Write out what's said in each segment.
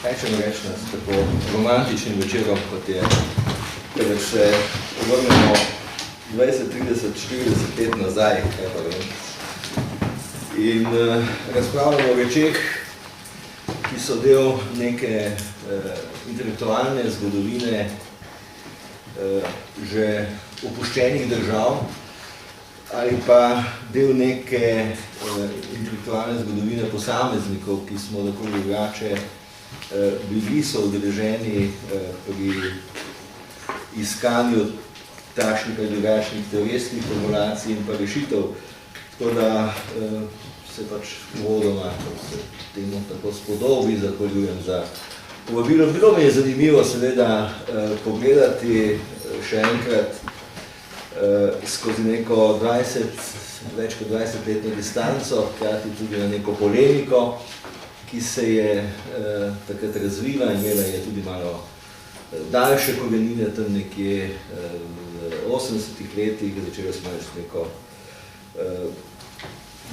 kaj če reči s tako romantičnim večerom, kot je, kada se vrnemo 20, 30, 40 let nazaj, kaj pa vem. In razpravljamo o rečeh, ki so del neke intelektualne zgodovine že opuščenih držav ali pa del neke intelektualne zgodovine posameznikov, ki smo tako drugače bili so udeleženi pri iskanju takšnih ali drugačnih teoretskih formulacij in pa rešitev. Tako da se pač uvodoma, kot se temu tako spodobi, zahvaljujem za povabilo. Bilo mi je zanimivo seveda pogledati še enkrat skozi neko več kot 20-letno distanco, hkrati tudi na neko polemiko, ki se je takrat razvila in imela je tudi malo daljše korenine, tam nekje v 80-ih letih, začeli smo s neko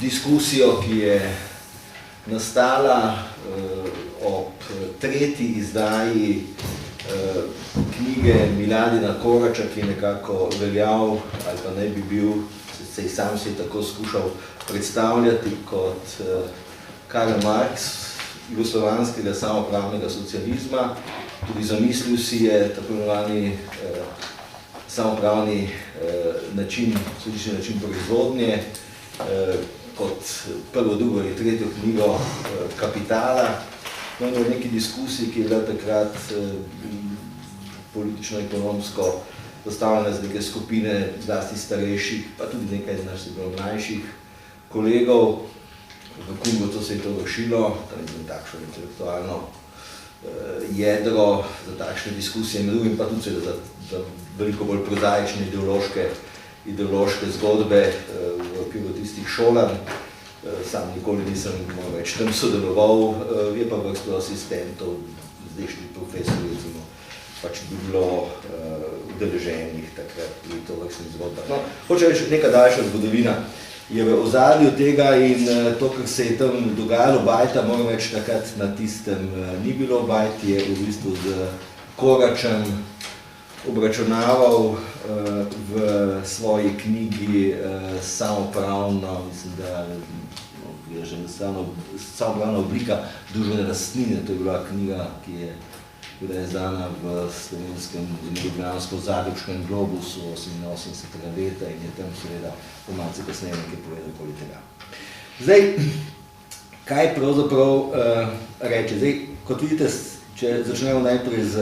diskusijo, ki je nastala ob tretji izdaji knjige Miladina Korača, ki je nekako veljal, ali pa ne bi bil, sej sam si tako skušal predstavljati kot Karl Marx jugoslovanskega samopravnega socializma. Tudi zamislil si je tako imenovani samopravni način, sodični način proizvodnje, kot prvo, drugo ali tretjo knjigo Kapitala. No, in v neki diskusiji, ki je bila takrat politično-ekonomsko postavljena z neke skupine zlasti starejših, pa tudi nekaj naših mlajših kolegov. V Kungotu se je to vršilo, tam je takšno intelektualno jedro za takšne diskusije, med drugim pa tudi za veliko bolj prozaične ideološke zgodbe v okviru tistih šolanj. Sam nikoli nisem več tam sodeloval, je pa vrsto asistentov, zdajšnjih profesorjev, recimo, pač bi bilo udeleženih takrat pri tovrstnih zgodbah. No, hoče reči, neka daljša zgodovina je v ozadju tega in to, kar se je tam dogajalo, Bajta, moram reči, takrat na tistem ni bilo. Bajt je v bistvu z Koračem obračunaval v svoji knjigi samopravno, mislim, da je že samopravna oblika družbene lastnine. To je bila knjiga, ki je bila izdana v slovenskem in ljubljansko-zagrebškem Globusu 88. leta in je tam seveda malce kasneje nekaj povedal okoli tega. Zdaj, kaj pravzaprav reče? Zdaj, kot vidite, če začnemo najprej z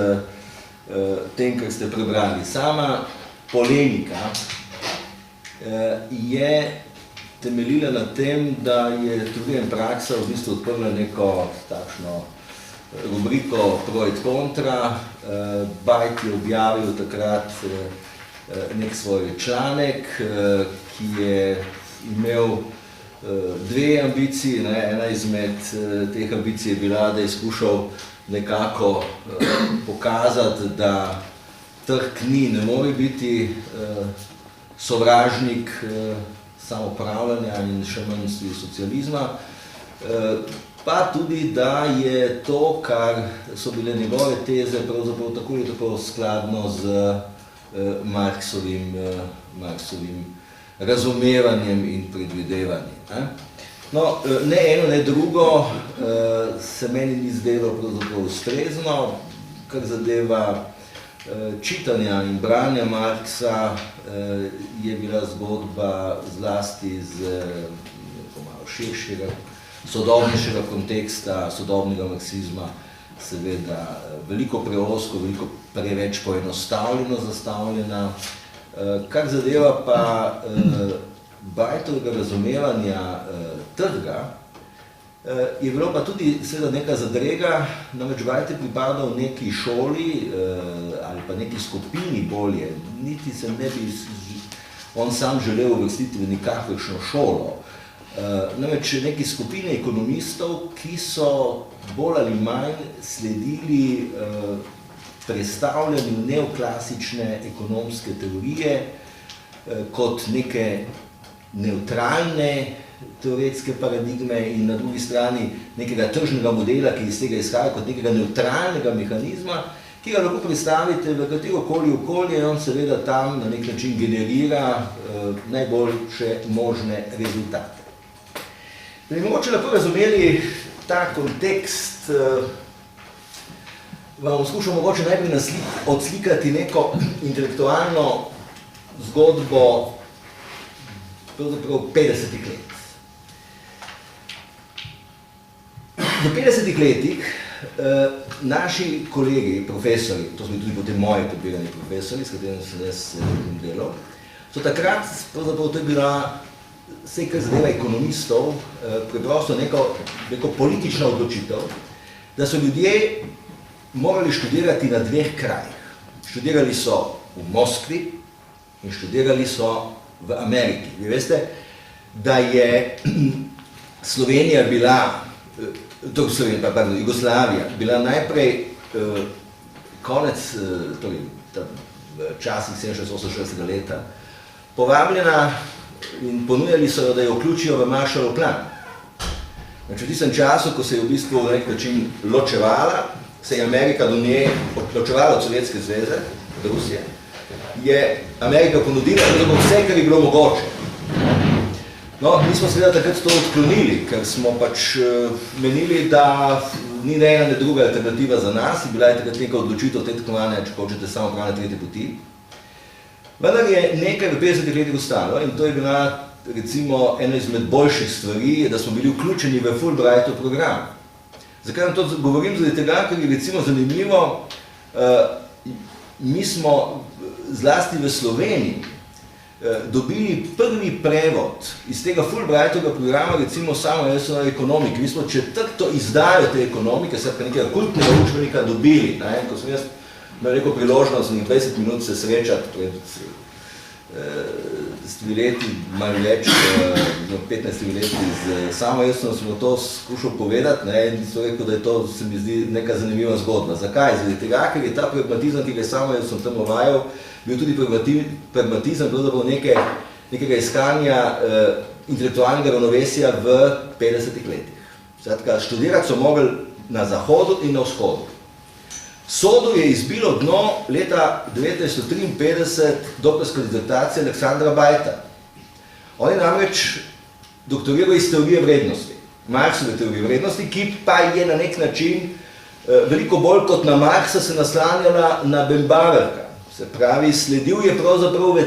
tem, kar ste prebrali. Sama polemika je temeljila na tem, da je teorija in praksa v bistvu odprla neko takšno rubriko pro et contra. Bajt je objavil takrat nek svoj članek, ki je imel dve ambiciji. Ena izmed teh ambicij je bila, da je skušal nekako pokazati, da trg ni, ne more biti sovražnik samoupravljanja in še manj socializma, pa tudi, da je to, kar so bile njegove teze, pravzaprav tako ali tako skladno z Marxovim razumevanjem in predvidevanjem. No, ne eno, ne drugo se meni ni zdelo pravzaprav ustrezno, kar zadeva čitanja in branja Marxa, je bila zgodba zlasti z malo širšega, sodobnejšega konteksta, sodobnega marksizma, seveda veliko preozko, veliko preveč poenostavljeno zastavljena. Kar zadeva pa Bajtovega razumevanja trga, je bilo pa tudi seveda neka zadrega, namreč Bajt je pripadal neki šoli ali pa neki skupini bolje, niti se ne bi on sam želel uvrstiti v nikakršno šolo. Namreč neki skupine ekonomistov, ki so bolj ali manj sledili predstavljanju neoklasične ekonomske teorije kot neke neutralne, teoretske paradigme in na drugi strani nekega tržnega modela, ki iz tega izhaja kot nekega neutralnega mehanizma, ki ga lahko predstavite v katerokoli okolje, on seveda tam na nek način generira najboljše možne rezultate. Da bi mogoče lahko razumeli ta kontekst, vam skušam mogoče najprej odslikati neko intelektualno zgodbo pravzaprav 50 let. V 50 letih naši kolegi, profesori, to so tudi potem moji podbirani profesori, s katerimi sem jaz delal, so takrat, pravzaprav to je bila vse, kar zadeva ekonomistov, preprosto neko politična odločitev, da so ljudje morali študirati na dveh krajih. Študirali so v Moskvi in študirali so v Ameriki. Vi veste, da je Slovenija bila, Jugoslavija, bila najprej konec, torej v časih 67-68 leta, povabljena in ponujali so jo, da jo vključijo v Marshallov plan. V tistem času, ko se je v bistvu na nek način ločevala, se je Amerika do nje ločevala od Sovjetske zveze, od Rusije, je Amerika ponudila vse, kar je bilo mogoče. No, mi smo seveda takrat to odklonili, ker smo pač menili, da ni ne ena, ne druga alternativa za nas in bila je takrat neka odločitev te tekmovanja, če hočete samo pravne tretje poti. Vendar je nekaj v 50 letih ostalo in to je bila recimo ena izmed boljših stvari, da smo bili vključeni v Fulbrightov program. Zakaj vam to govorim? Zaradi tega, ker je recimo zanimivo, mi smo zlasti v Sloveniji dobili prvi prevod iz tega Fulbrightovega programa, recimo samo ekonomike. Mi smo četrto izdajo te ekonomike, se pa nekega kultnega učbenika dobili. Ko sem jaz imel neko priložnost 20 minut se srečati pred 10 leti, malo več, 15 leti samo jaz sem to skušal povedati in so rekel, da je to, se mi zdi, neka zanimiva zgodba. Zakaj? Zaradi tega, ker je ta pragmatizem, ki ga samo jaz sem tam uvajal, bil tudi pragmatizem nekega iskanja intelektualnega ravnovesja v 50 letih. Skratka, študirati so mogli na zahodu in na vzhodu. Sodu je izbilo dno leta 1953 doktorska dizertacija Aleksandra Bajta. On je namreč doktoriral iz teorije vrednosti, Marxove teorije vrednosti, ki pa je na nek način veliko bolj kot na Marxa se naslanjala na Bembaverka. Se pravi, sledil je pravzaprav v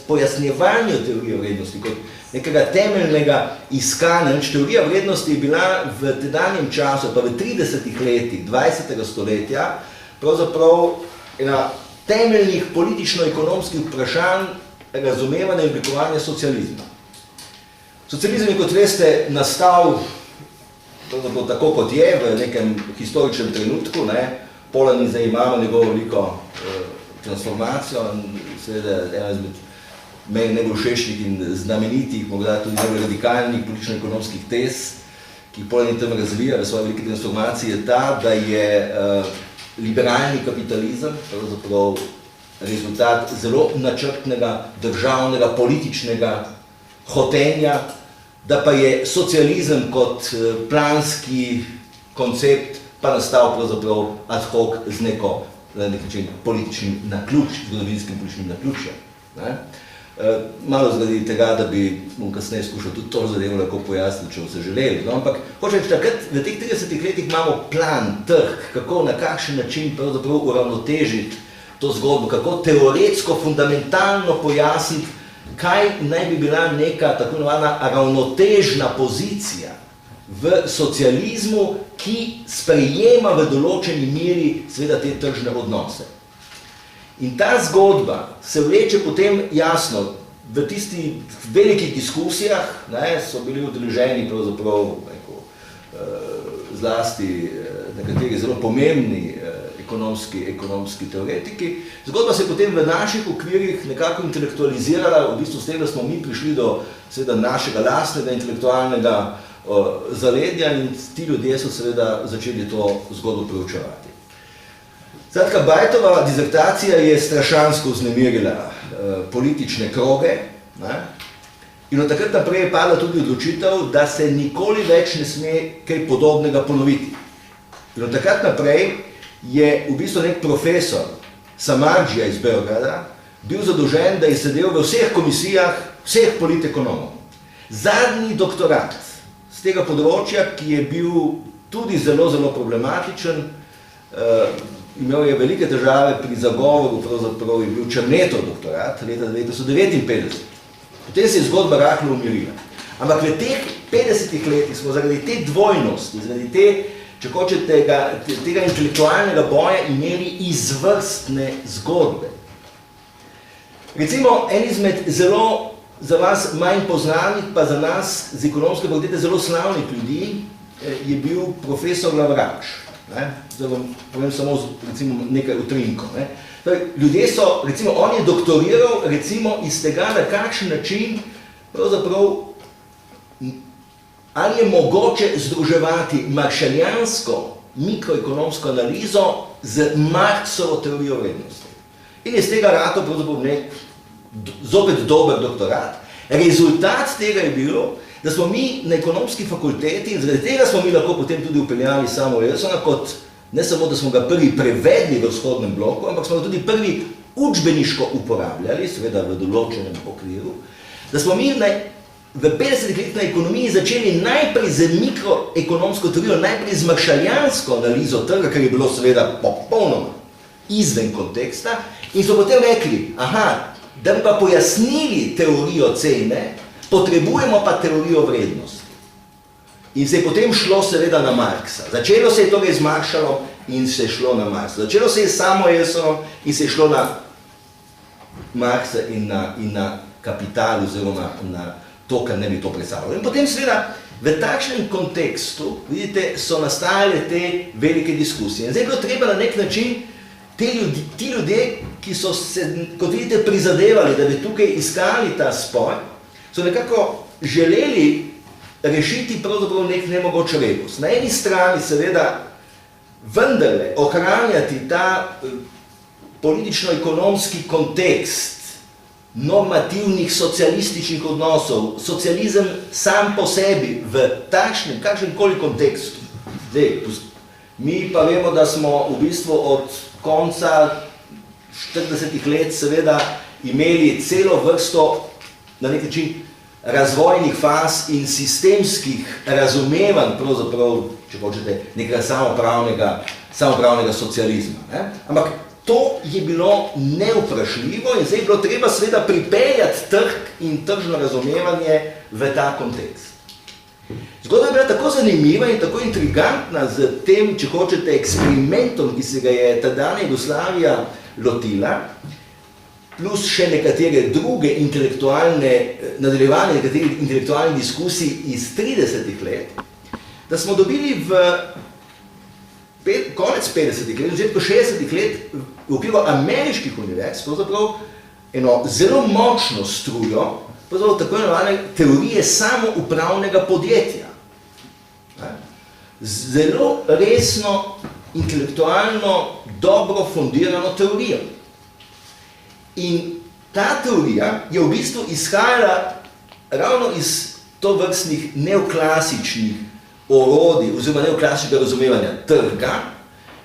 pojasnjevanju teorije vrednosti kot nekega temeljnega iskanja. Teorija vrednosti je bila v tedanjem času, pa v 30 letih 20. stoletja, pravzaprav ena temeljnih politično-ekonomskih vprašanj razumevanja in oblikovanja socializma. Socializem je, kot veste, nastal tako, kot je, v nekem historičnem trenutku. Polen zdaj imamo njegovo veliko transformacijo in seveda ena izmed meni najbolj všečnih in znamenitih, morda tudi najbolj radikalnih politično-ekonomskih tez, ki jih Polen tam razvija v svoji veliki transformaciji, je ta, da je liberalni kapitalizem, pravzaprav rezultat zelo načrtnega, državnega, političnega hotenja, da pa je socializem kot planski koncept pa nastal pravzaprav ad hoc z neko političnim naključjem, zgodovinskim političnim naključjem. Malo zaradi tega, da bi kasneje skušal tudi to zadevo lahko pojasniti, če se želeli. Ampak hočem reči, takrat v teh 30 letih imamo plan, trg, kako na kakšen način pravzaprav uravnotežiti to zgodbo, kako teoretsko, fundamentalno pojasniti, kaj naj bi bila neka tako imenovana ravnotežna pozicija v socializmu, ki sprejema v določeni meri seveda te tržne odnose. In ta zgodba se vleče potem jasno, v tistih velikih diskusijah so bili udeleženi pravzaprav zlasti nekateri zelo pomembni ekonomski teoretiki. Zgodba se je potem v naših okvirih nekako intelektualizirala, v bistvu s tem, da smo mi prišli do seveda našega lastnega intelektualnega zaledja in ti ljudje so seveda začeli to zgodbo preučevati. Skratka, Bajtova dizertacija je strašansko vznemirila politične kroge In od takrat naprej je padla tudi odločitev, da se nikoli več ne sme kaj podobnega ponoviti. In od takrat naprej je v bistvu nek profesor Samardžija iz Beograda bil zadolžen, da je sedel v vseh komisijah vseh politekonomov. Zadnji doktorat z tega področja, ki je bil tudi zelo, zelo problematičen, imel je velike težave pri zagovoru, pravzaprav je bil Černetov doktorat leta 1959. Potem se je zgodba rahlo umirila. Ampak v teh 50 letih smo zaradi te dvojnosti, zaradi te, če hočete, tega intelektualnega boja imeli izvrstne zgodbe. Recimo, en izmed zelo za vas manj poznanih, pa za nas z ekonomske fakultete zelo slavnih ljudi, je bil profesor Lavrač. Zdaj vam povem samo recimo, nekaj utrinkov. Ljudje so, recimo, on je doktoriral recimo iz tega, na kakšen način pravzaprav ali je mogoče združevati maršaljansko mikroekonomsko analizo z Marxovo teorijo vrednosti. In iz tega rato pravzaprav nek zopet dober doktorat. Rezultat tega je bilo, da smo mi na ekonomski fakulteti, in zaradi tega smo mi lahko potem tudi upeljali samo Wilsona kot ne samo, da smo ga prvi prevedli v vzhodnem bloku, ampak smo ga tudi prvi učbeniško uporabljali, seveda v določenem okviru, da smo mi v 50 letih na ekonomiji začeli najprej z mikroekonomsko teorijo, najprej z maršaljansko analizo trga, kar je bilo seveda popolnoma izven konteksta, in so potem rekli, da bi pa pojasnili teorijo cene, potrebujemo pa teorijo vrednosti. In se je potem šlo seveda na Marxa. Začelo se je torej z Marshallom in se je šlo na Marxa. Začelo se je s Samuelsonom in se je šlo na Marxa in na kapital oziroma na to, kar ne bi to predstavljalo. In potem seveda v takšnem kontekstu, vidite, so nastajale te velike diskusije. In zdaj je bilo treba na nek način ti ljudje, ki so se, kot vidite, prizadevali, da bi tukaj iskali ta spor, so nekako želeli rešiti pravzaprav nek nemogoč rebus. Na eni strani seveda vendarle ohranjati ta politično-ekonomski kontekst normativnih socialističnih odnosov, socializem sam po sebi v takšnem, kakšnemkoli kontekstu. Zdaj, mi pa vemo, da smo v bistvu od konca 40 let seveda imeli celo vrsto na nek način razvojnih faz in sistemskih razumevanj, pravzaprav, če hočete, nekega samopravnega socializma. Ampak to je bilo nevprašljivo in zdaj je bilo treba seveda pripeljati trg in tržno razumevanje v ta kontekst. Zgodba je bila tako zanimiva in tako intrigantna z tem, če hočete, eksperimentom, ki se ga je tedanja Jugoslavija lotila, plus še nekatere druge nadaljevanje nekaterih intelektualnih diskusij iz 30 let, da smo dobili v konec 50 let, v začetku 60 let, v okviru ameriških univerz, pravzaprav eno zelo močno strujo, pravzaprav tako imenovane teorije samoupravnega podjetja. Zelo resno, intelektualno, dobro fundirano teorijo. In ta teorija je v bistvu izhajala ravno iz tovrstnih neoklasičnih orodij oziroma neoklasičnega razumevanja trga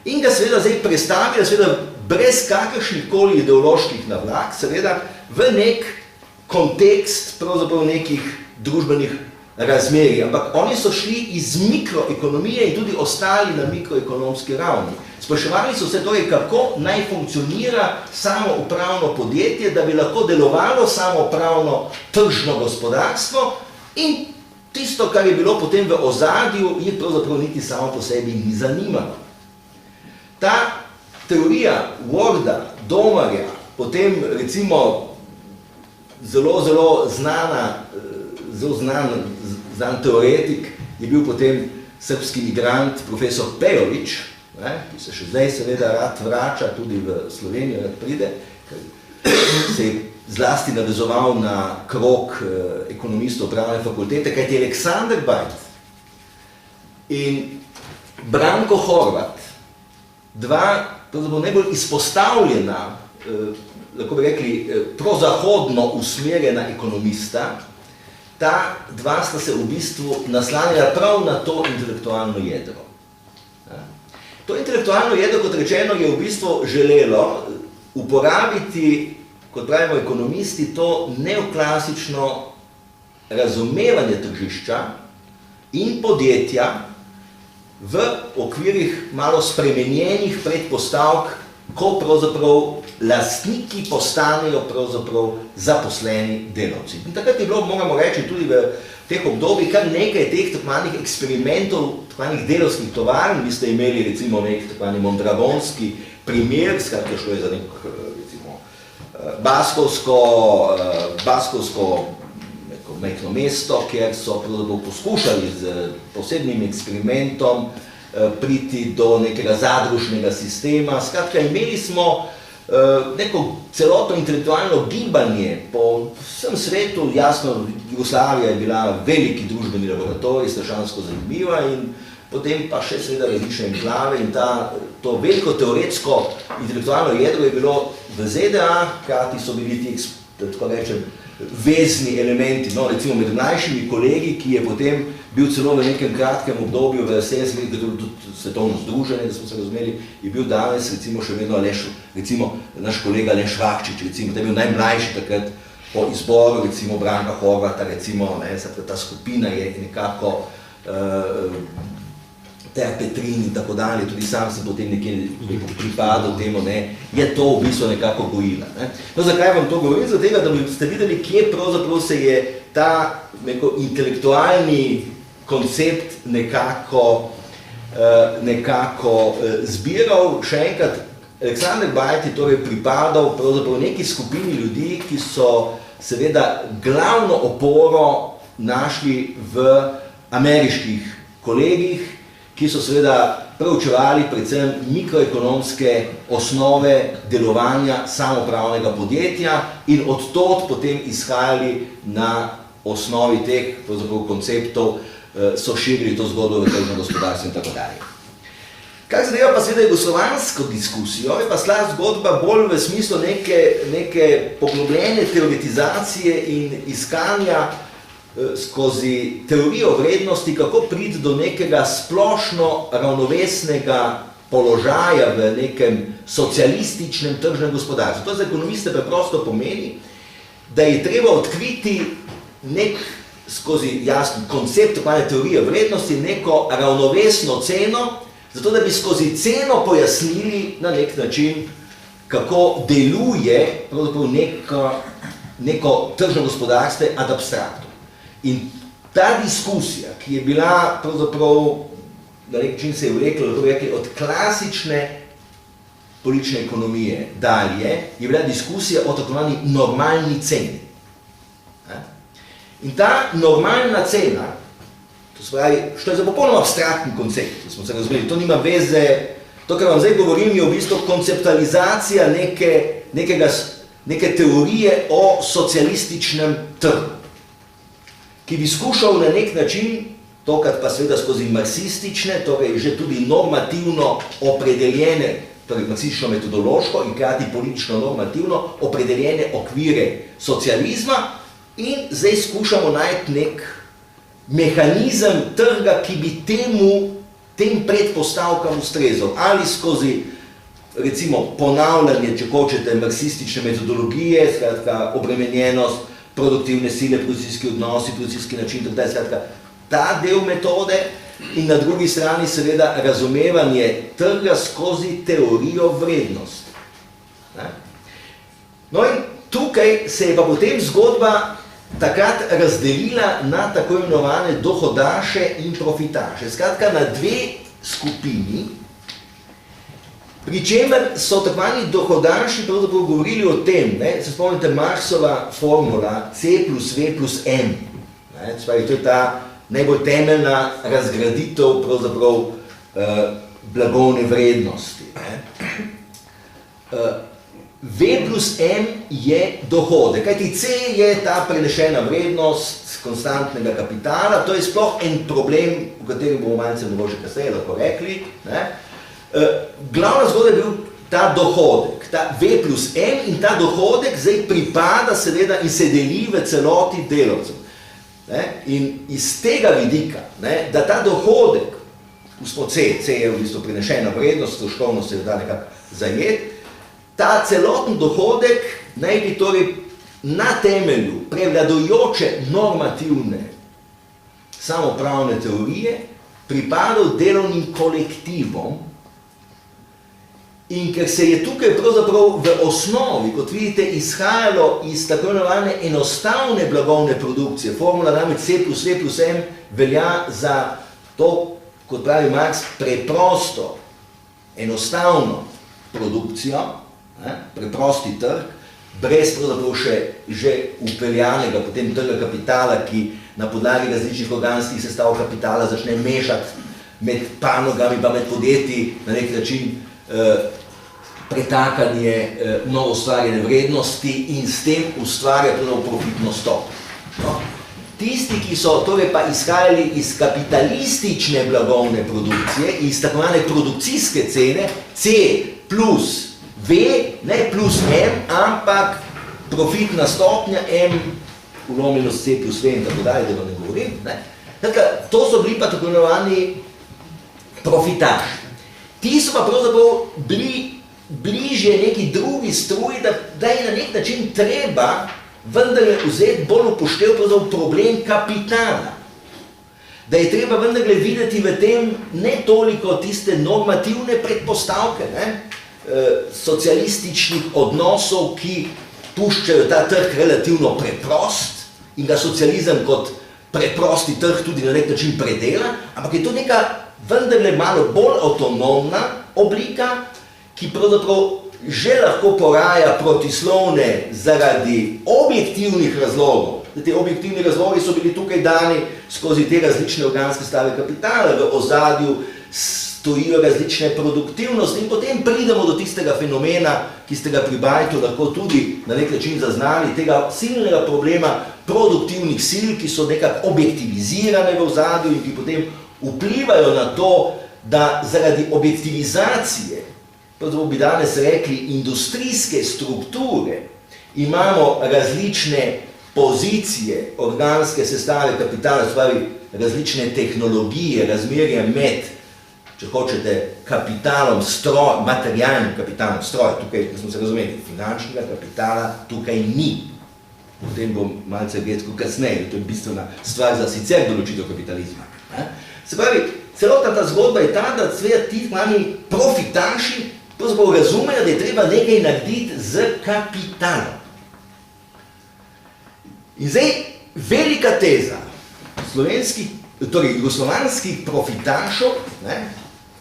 in ga seveda zdaj prestavila seveda brez kakršnih koli ideoloških navlak, seveda v nek kontekst pravzaprav nekih družbenih razmerij. Ampak oni so šli iz mikroekonomije in tudi ostali na mikroekonomski ravni. Spraševali so se torej, kako naj funkcionira samoupravno podjetje, da bi lahko delovalo samoupravno tržno gospodarstvo in tisto, kar je bilo potem v ozadju, jih pravzaprav niti samo po sebi ni zanimalo. Ta teorija Warda, Domarja, potem recimo zelo znan teoretik je bil potem srbski migrant profesor Pejović, ki se še zdaj seveda rad vrača tudi v Slovenijo, rad pride, ker se je zlasti navezoval na krog ekonomistov pravne fakultete, kajti Aleksandar Bajt in Branko Horvat, dva najbolj izpostavljena, lahko bi rekli, prozahodno usmerjena ekonomista, ta dva sta se v bistvu naslanjala prav na to intelektualno jedro. To intelektualno jedro, kot rečeno, je v bistvu želelo uporabiti, kot pravimo ekonomisti, to neoklasično razumevanje tržišča in podjetja v okvirih malo spremenjenih predpostavk, ko pravzaprav lastniki postanejo pravzaprav zaposleni delavci. In takrat je bilo, moramo reči, tudi v teh obdobjih kar nekaj teh tako manjih eksperimentov, tako manjih delavskih tovarn. Vi ste imeli recimo nek tako manj mondragonski primer, skratka šlo je za nek recimo baskovsko majhno mesto, kjer so pravzaprav poskušali z posebnim eksperimentom priti do nekega zadružnega sistema. Skratka, imeli smo neko celotno intelektualno gibanje po vsem svetu. Jasno, Jugoslavija je bila veliki družbeni laboratorij, strašansko zanimiva, in potem pa še seveda različne enklave, in to veliko teoretsko intelektualno jedro je bilo v ZDA, hkrati so bili ti, tako rečem, vezni elementi, no, recimo med mlajšimi kolegi, ki je potem bil celo v nekem kratkem obdobju v 70-ih, tudi svetovno združenje, da smo se razumeli, je bil danes recimo še vedno recimo naš kolega Aleš Vakčič, recimo, ta je bil najmlajši takrat po izboru, recimo Branka Horvata, recimo, ne, ta skupina je nekako Ter Petrin in tako dalje, tudi sam sem potem nekje pripadal temu, ne, je to v bistvu nekako gojila. Ne. No, zakaj vam to govorim? Zato tega, da ste videli, kje pravzaprav se je ta intelektualni koncept nekako zbiral. Še enkrat, Aleksander Bajt je torej pripadal pravzaprav neki skupini ljudi, ki so seveda glavno oporo našli v ameriških kolegih, ki so seveda preučevali predvsem mikroekonomske osnove delovanja samoupravnega podjetja in od tod potem izhajali na osnovi teh konceptov, so širili to zgodbo v tržno gospodarstvo in tako dalje. Kar zadeva pa seveda jugoslovansko diskusijo, je pa sla zgodba bolj v smislu neke poglobljene teoretizacije in iskanja skozi teorijo vrednosti, kako priti do nekega splošno ravnovesnega položaja v nekem socialističnem tržnem gospodarstvu. To za ekonomiste preprosto pomeni, da je treba odkriti skozi jasen koncept teorije vrednosti neko ravnovesno ceno, zato da bi skozi ceno pojasnili na nek način, kako deluje neko tržno gospodarstvo ad abstracto. In ta diskusija, ki je bila pravzaprav, na nek način se je vlekla, od klasične politične ekonomije dalje, je bila diskusija o tako imenovani normalni ceni. In ta normalna cena, to se pravi, što je za popolnoma abstraktni koncept, da smo se razumeli, to nima veze, to, kar vam zdaj govorim, je v bistvu konceptualizacija neke teorije o socialističnem trgu, ki bi skušal na nek način, tokrat pa seveda skozi marksistične, torej že tudi normativno opredeljene, torej marksistično metodološko in krati politično normativno opredeljene okvire socializma, in zdaj skušamo najti nek mehanizem trga, ki bi tem predpostavkam ustrezal. Ali skozi, recimo, ponavljanje, če hočete, marksistične metodologije, skratka, obremenjenost, produktivne sile, producijski odnosi, producijski način, skratka, ta del metode, in na drugi strani seveda razumevanje trga skozi teorijo vrednosti. No in tukaj se je pa potem zgodba takrat razdelila na tako imenovane dohodaše in profitaše. Skratka, na dve skupini, pri čemer so takvani dohodaši pravzaprav govorili o tem, se spomnite Marxova formula C plus V plus M. To je ta najbolj temeljna razgraditev pravzaprav blagovne vrednosti. V plus M je dohodek, kajti C je ta prenešena vrednost konstantnega kapitala, to je sploh en problem, o katerem bomo malce mogoče kasneje lahko rekli. Glavna zgodba je bil ta dohodek, ta V plus M, in ta dohodek zdaj pripada seveda in se deli v celoti delavcev. ne, in iz tega vidika, ne, da ta dohodek, gospod C je v bistvu prenešena vrednost, stroškovno se jo da nekako zajet, ta celoten dohodek naj bi torej na temelju prevladujoče normativne samoupravne teorije pripadal delovnim kolektivom. In ker se je tukaj pravzaprav v osnovi, kot vidite, izhajalo iz tako imenovane enostavne blagovne produkcije, formula namreč C plus V plus M velja za to, kot pravi Marx, preprosto, enostavno produkcijo, preprosti trg, brez pravzaprav še že upeljanega potem trga kapitala, ki na podlagi različnih organskih sestav kapitala začne mešati med panogami pa med podjetji na nek način pretakanje novo ustvarjene vrednosti in s tem ustvarja tudi profitno stopnjo. No? Tisti, ki so torej pa izhajali iz kapitalistične blagovne produkcije, iz tako imenovane produkcijske cene, C plus V, ne plus M, ampak profitna stopnja M, ulomljenost C plus V in tako dalje, da ne govorim. Ne? Tako, to so bili pa tako imenovani profitaši. Ti so pa pravzaprav bili bližje neki drugi struji, da je na nek način treba vendarle vzeti bolj upoštev problem kapitala. Da je treba vendarle videti v tem ne toliko tiste normativne predpostavke, socialističnih odnosov, ki puščajo ta trg relativno preprost in ga socializem kot preprosti trg tudi na nek način predela, ampak je to neka vendarle malo bolj avtonomna oblika, ki pravzaprav že lahko poraja protislovne zaradi objektivnih razlogov. Te objektivni razlogi so bili tukaj dani skozi te različne organske stave kapitala, v ozadju stojijo različne produktivnosti in potem pridemo do tistega fenomena, ki ste ga pri Bajtu lahko tudi na nek način zaznali, tega silnega problema produktivnih sil, ki so nekako objektivizirane v ozadju in ki potem vplivajo na to, da zaradi objektivizacije, pravzaprav bi danes rekli industrijske strukture, imamo različne pozicije organske sestave kapitala, spravi različne tehnologije, razmerja med, če hočete, kapitalom, stroj, materialnim kapitalom, stroj, tukaj, da smo se razumeli, finančnega kapitala tukaj ni. O tem bom malce vedel kasneje, to je bistvena stvar za sicer določitev kapitalizma. Se pravi, celotna ta zgodba je ta, da seveda ti mani profitaši pravzaprav razumejo, da je treba nekaj narediti z kapitalom. In zdaj, velika teza slovenskih, torej jugoslovanskih profitašov,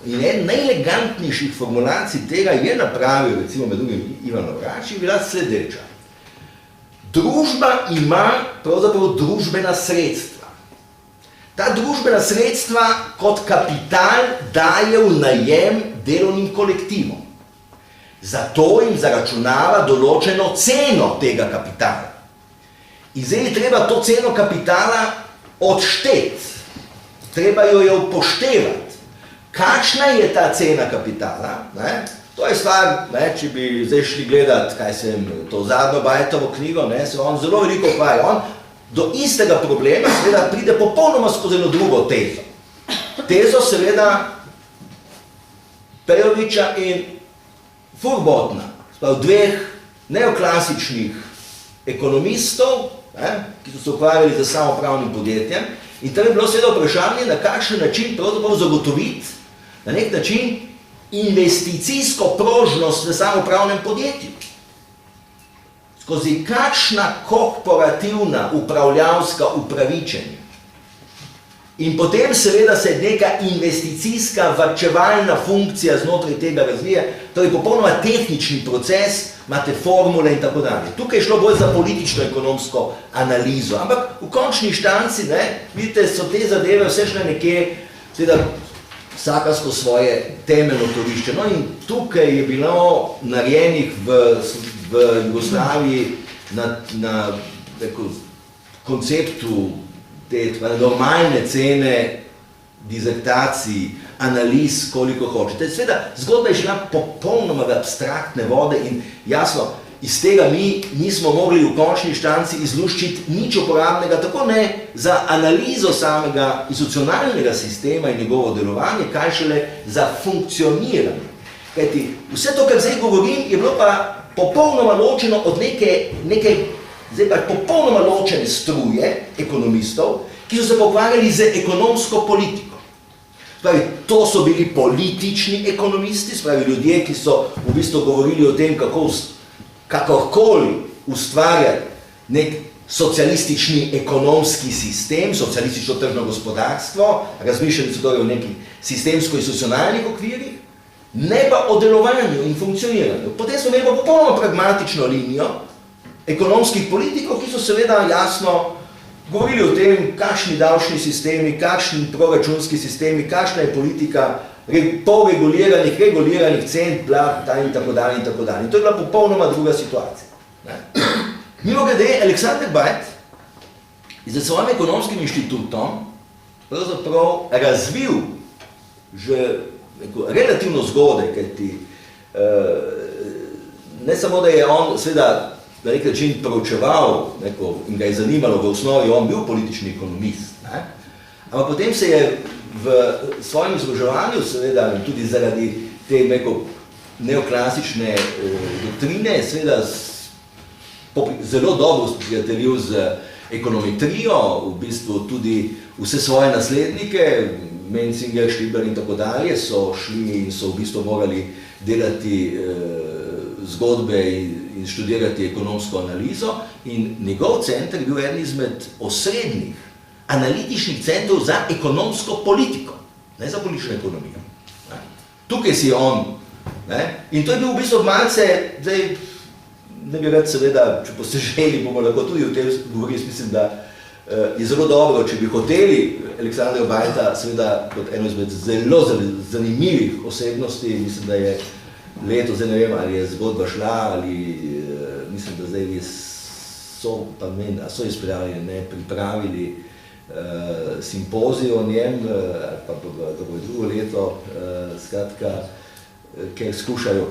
in en najelegantnejših formulacij tega je napravil, recimo med drugim Ivan Lovrač, je bila sledeča. Družba ima pravzaprav družbena sredstva. Ta družbena sredstva kot kapital daje v najem delovnim kolektivom. Zato jim zaračunava določeno ceno tega kapitala. In zdaj je treba to ceno kapitala odšteti. Treba jo je upoštevati. Kakšna je ta cena kapitala? To je stvar, če bi zdaj šli gledati, kaj sem to zadnjo Bajtovo knjigo, se on zelo veliko ukvarja. On do istega problema seveda pride popolnoma skozi eno drugo tezo. Tezo seveda Pejoviča in Furbotna, dveh neoklasičnih ekonomistov, ki so se ukvarjali z samoupravnim podjetjem, in tam je bilo seveda vprašanje, na kakšen način pravzaprav zagotoviti na nek način investicijsko prožnost v samoupravnem podjetju. Skozi kakšna korporativna upravljavska upravičenja. In potem seveda se neka investicijska varčevalna funkcija znotraj tega razvija, to je popolnoma tehnični proces, imate formule in tako dalje. Tukaj je šlo bolj za politično-ekonomsko analizo, ampak v končni inštanci, vidite, so te zadeve vse šle nekje, seveda vsaka skozi svoje temeljno torišče. No in tukaj je bilo narejenih v Jugoslaviji na konceptu te normalne cene, dizertacij, analiz, koliko hočete. Sveda, zgodba je šla popolnoma v abstraktne vode in jasno, iz tega mi nismo mogli v končni inštanci izluščiti nič uporabnega, tako ne za analizo samega institucionalnega sistema in njegovo delovanje, kaj šele za funkcioniranje. Kajti, vse to, kar zdaj govorim, je bilo pa popolnoma ločeno od neke zdaj pa popolnoma ločene struje ekonomistov, ki so se pokvarjali z ekonomsko politiko. Spravi, to so bili politični ekonomisti, spravi ljudje, ki so v bistvu govorili o tem, kako kakorkoli ustvarjati nek socialistični ekonomski sistem, socialistično tržno gospodarstvo, razmišljali so torej o nekih sistemsko-institucionalnih okvirih, ne pa o delovanju in funkcioniranju. Potem smo imeli pa popolnoma pragmatično linijo ekonomskih politikov, ki so seveda jasno govorili o tem, kakšni davčni sistemi, kakšni proračunski sistemi, kakšna je politika reguliranih cen, in tako dalje in tako dalje. To je bila popolnoma druga situacija. Mimogrede, Alexander Bajt je za svojim ekonomskim inštitutom pravzaprav razvil že relativno zgodaj, kajti ne samo, da je on seveda na nek način proučeval in ga je zanimalo, v osnovi on bil politični ekonomist, ampak potem se je v svojem izobraževanju, seveda tudi zaradi te neoklasične doktrine, seveda zelo dobro sprijateljil z ekonometrijo, v bistvu tudi vse svoje naslednike, Menzinger, Stibler in tako dalje, so šli in so v bistvu morali delati zgodbe in študirati ekonomsko analizo in njegov center je bil eden izmed osrednjih analitičnih centrov za ekonomsko politiko, ne za politično ekonomijo. Tukaj si on. In to je bil v bistvu malce, zdaj ne bi rad seveda, če boste želi, bomo lahko tudi o tem govorili, mislim, da je zelo dobro, če bi hoteli Aleksandra Bajta seveda kot eno izmed zelo zanimivih osebnosti, mislim, da je leto, zdaj ne vem, ali je zgodba šla, ali mislim, da zdaj so izprijavili, ne, pripravili simpozij o njem, pa da bo drugo leto, skratka, ker skušajo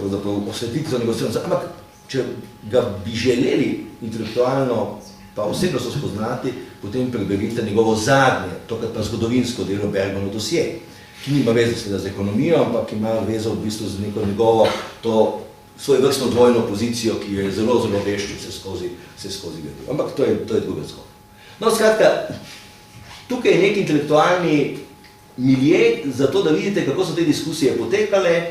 osvetliti to njegov stranico, ampak če ga bi želeli intelektualno pa osebnostno spoznati, potem preberite njegovo zadnje, tokrat pa zgodovinsko delo Bergmanov dosje, ki nima vezo z ekonomijo, ampak ima vezo v bistvu z neko njegovo to svojevrstno dvojno pozicijo, ki je zelo, zelo vešči vse skozi gledal. Ampak to je druga zgodba. No, skratka, tukaj je nek intelektualni milje, zato da vidite, kako so te diskusije potekale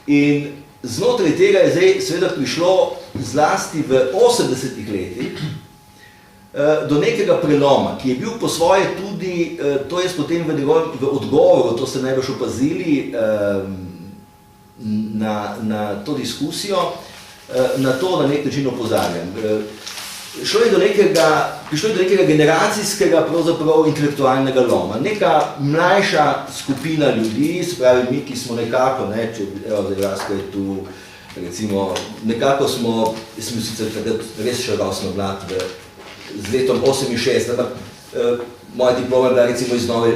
in znotraj tega je zdaj seveda prišlo zlasti v 80-ih letih do nekega preloma, ki je bil po svoje tudi, to je potem v odgovoru, to ste najbolj opazili na to diskusijo, na to na nek način opozarjam. Prišlo je do nekega generacijskega, pravzaprav intelektualnega loma. Neka mlajša skupina ljudi, se pravi mi, ki smo nekako, evo zdaj Rasko je tu, recimo, nekako smo sicer takrat res še rosno mlad z letom 68, ampak moja diploma je bila recimo iz nove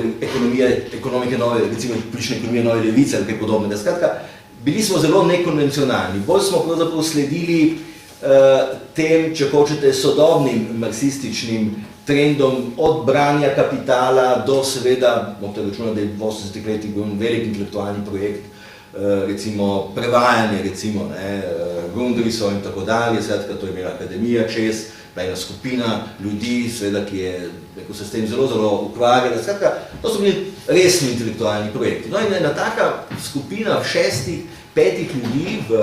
ekonomike nove, recimo politične ekonomije nove levice ali kaj podobnega. Skratka, bili smo zelo nekonvencionalni, bolj smo pravzaprav sledili tem, če hočete, sodobnim marksističnim trendom od branja kapitala do seveda, morate računati, da je v 80-ih letih bil velik intelektualni projekt, recimo prevajanje, recimo, Grundrisov in tako dalje, skratka, to je imela akademija čez, ena skupina ljudi, seveda, ki je se s tem zelo, zelo ukvarjala. Skratka, to so bili resni intelektualni projekti. No in ena taka skupina 5 ljudi v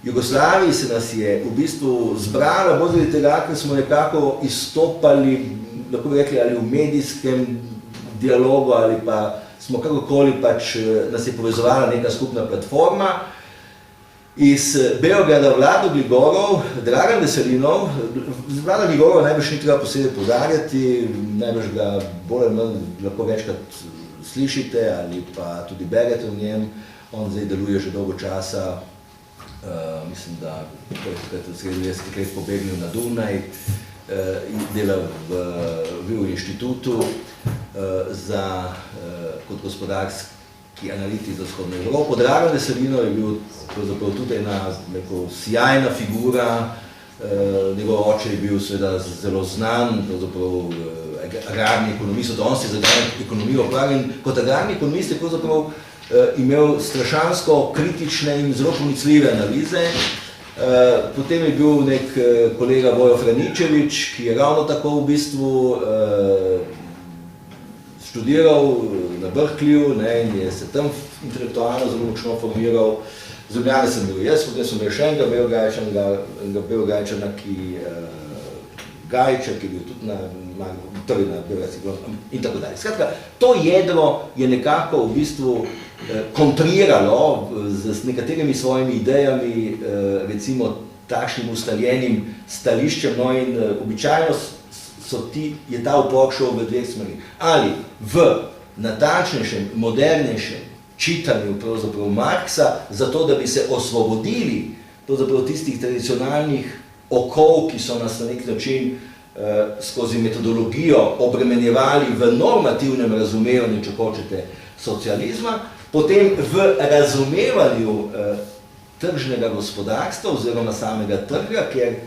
Jugoslaviji se nas je v bistvu zbrala, bolj zaradi tega, ker smo nekako izstopali, lahko bi rekli, ali v medijskem dialogu, ali pa smo kakorkoli pač nas je povezovala neka skupna platforma. Iz Beograda Vlado Gligorov, Dragan Veselinov, Vlada Gligorov najbrž ni treba posebej poudarjati, najbrž ga bolj ali manj lahko večkrat slišite ali pa tudi berete o njem. On zdaj deluje že dolgo časa, mislim, da je v sredi 20 let pobegnil na Dunaj, dela v inštitutu kot gospodarski ki analiti za vzhodno Evropo. Dragan Veselino je bil pravzaprav tudi ena sjajna figura, njegov oče je bil seveda zelo znan, pravzaprav agrarni ekonomist, on si za agrarno ekonomijo pravi in kot agrarni ekonomist je pravzaprav imel strašansko kritične in zelo pronicljive analize. Potem je bil nek kolega Vojo Franičevič, ki je ravno tako v bistvu študiral na Berkeleyju in je se tam intelektualno zelo močno formiral. Z Ljubljane sem bil jaz, potem sem bil še enega Belgajčana, Gajča, ki je bil tudi na Belgajci in tako dalje. Skratka, to jedro je nekako v bistvu kontriralo z nekaterimi svojimi idejami, recimo takšnim ustaljenim stališčem, in običajno je ta upor šel v dveh smeri. Ali v natančnejšem, modernejšem čitanju pravzaprav Marksa, zato da bi se osvobodili pravzaprav tistih tradicionalnih okov, ki so nas na nek način skozi metodologijo obremenjevali v normativnem razumevanju, če hočete, socializma, potem v razumevanju tržnega gospodarstva oziroma samega trga, ker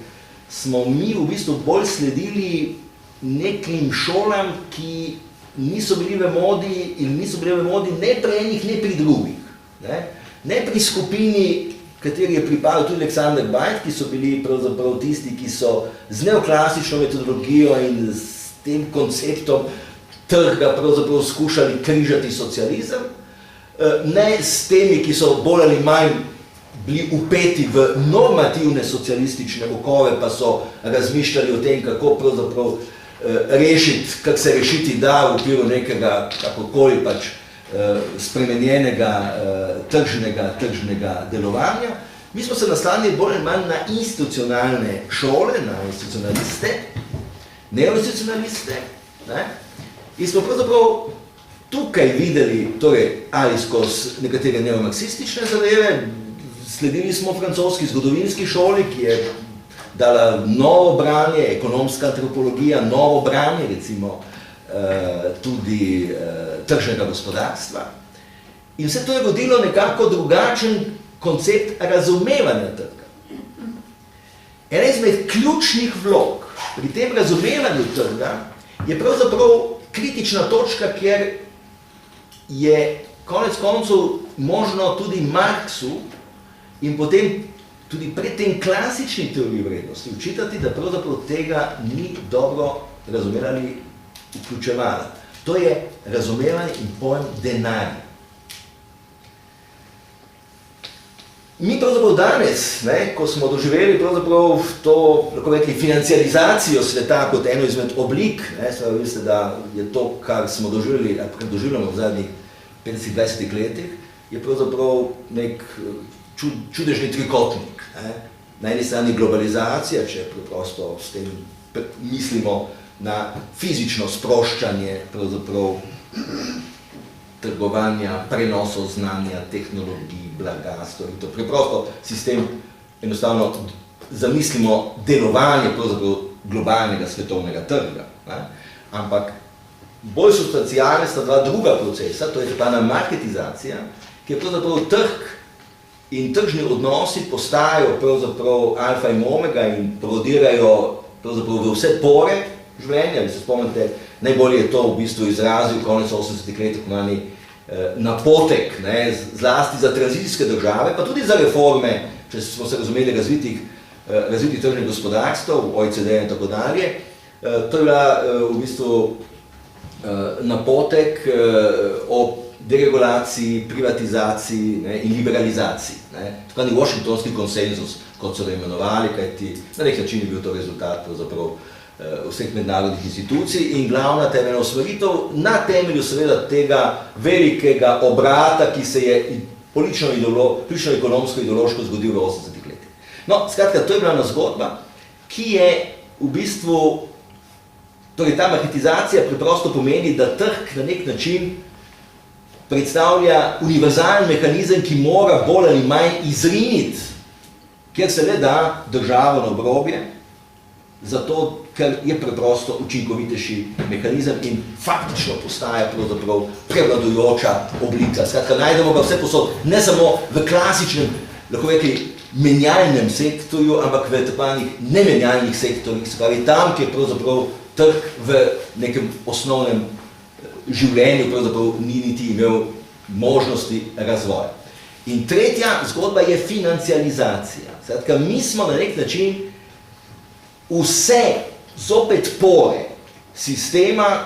smo mi v bistvu bolj sledili nekim šolam, ki niso bili v modi in niso bili v modi ne pri enih, ne pri drugih. Ne pri skupini, kateri je pripadal tudi Aleksander Bajt, ki so bili pravzaprav tisti, ki so z neoklasično metodologijo in s tem konceptom trga pravzaprav skušali križati socializem, ne s temi, ki so bolj ali manj bili upeti v normativne socialistične okove, pa so razmišljali o tem, kako pravzaprav rešiti, kako se rešiti da v okviru nekega, kakokoli pač, spremenjenega tržnega delovanja. Mi smo se naslanjali bolj ali manj na institucionalne šole, na institucionaliste, neoinstitucionaliste, in smo pravzaprav tukaj videli, torej, ali skozi nekatere neomarksistične zadeve, sledili smo francoski zgodovinski šoli, ki je dala novo branje, ekonomska antropologija, novo branje, recimo, tudi tržnega gospodarstva. In vse to je rodilo nekako drugačen koncept razumevanja trga. Ena izmed ključnih vlog pri tem razumevanju trga je pravzaprav kritična točka, kjer je konec koncev možno tudi Marksu in potem tudi pred tem klasični teoriji vrednosti učitati, da pravzaprav tega ni dobro razumevali vključevala. To je razumevanje in pojem denarja. Mi pravzaprav danes, ko smo doživeli pravzaprav to, lahko rekli, financializacijo sveta kot eno izmed oblik, veste, da je to, kar smo doživeli, ali kar doživljamo v zadnjih 50-20 letih, je pravzaprav nek čudežni trikotnik. Na eni strani globalizacija, če preprosto s tem mislimo na fizično sproščanje pravzaprav trgovanja, prenosov znanja, tehnologij, blaga, storitev. Preprosto sistem enostavno zamislimo delovanje pravzaprav globalnega svetovnega trga. Ampak bolj substancialne sta dva druga procesa, to je ta marketizacija, ki je pravzaprav trg in tržni odnosi postajajo pravzaprav alfa in omega in prodirajo pravzaprav v vse pore življenja. Vi se spomnite, najbolje je to v bistvu izrazil konec 80-ih let napotek, zlasti za tranzicijske države, pa tudi za reforme, če smo se razumeli razvitih tržnih gospodarstv, OECD in tako dalje. To je bila v bistvu napotek o deregulaciji, privatizaciji in liberalizaciji. Tako ni Washingtonski konsenzus, kot so ga imenovali, kajti na nek način je bil to rezultat pravzaprav vseh mednarodnih institucij in glavna temeljna usmeritev na temelju seveda tega velikega obrata, ki se je politično-ekonomsko ideološko zgodil v 80-ih letih. No, skratka, to je bila ena zgodba, ki je v bistvu, torej ta marketizacija preprosto pomeni, da trg na nek način predstavlja univerzalen mehanizem, ki mora bolj ali manj izriniti, kjer se le da državo na obrobje, zato, ker je preprosto učinkovitejši mehanizem in faktično postaja pravzaprav prevladujoča oblika. Skratka, najdemo ga vse posod, ne samo v klasičnem, lahko rekli, menjalnem sektorju, ampak v tako nemenjalnih sektorjih, se pravi tam, kjer pravzaprav trg v nekem osnovnem življenju pravzaprav ni niti imel možnosti razvoja. In tretja zgodba je financializacija. Skratka, mi smo na nek način vse zopet pore sistema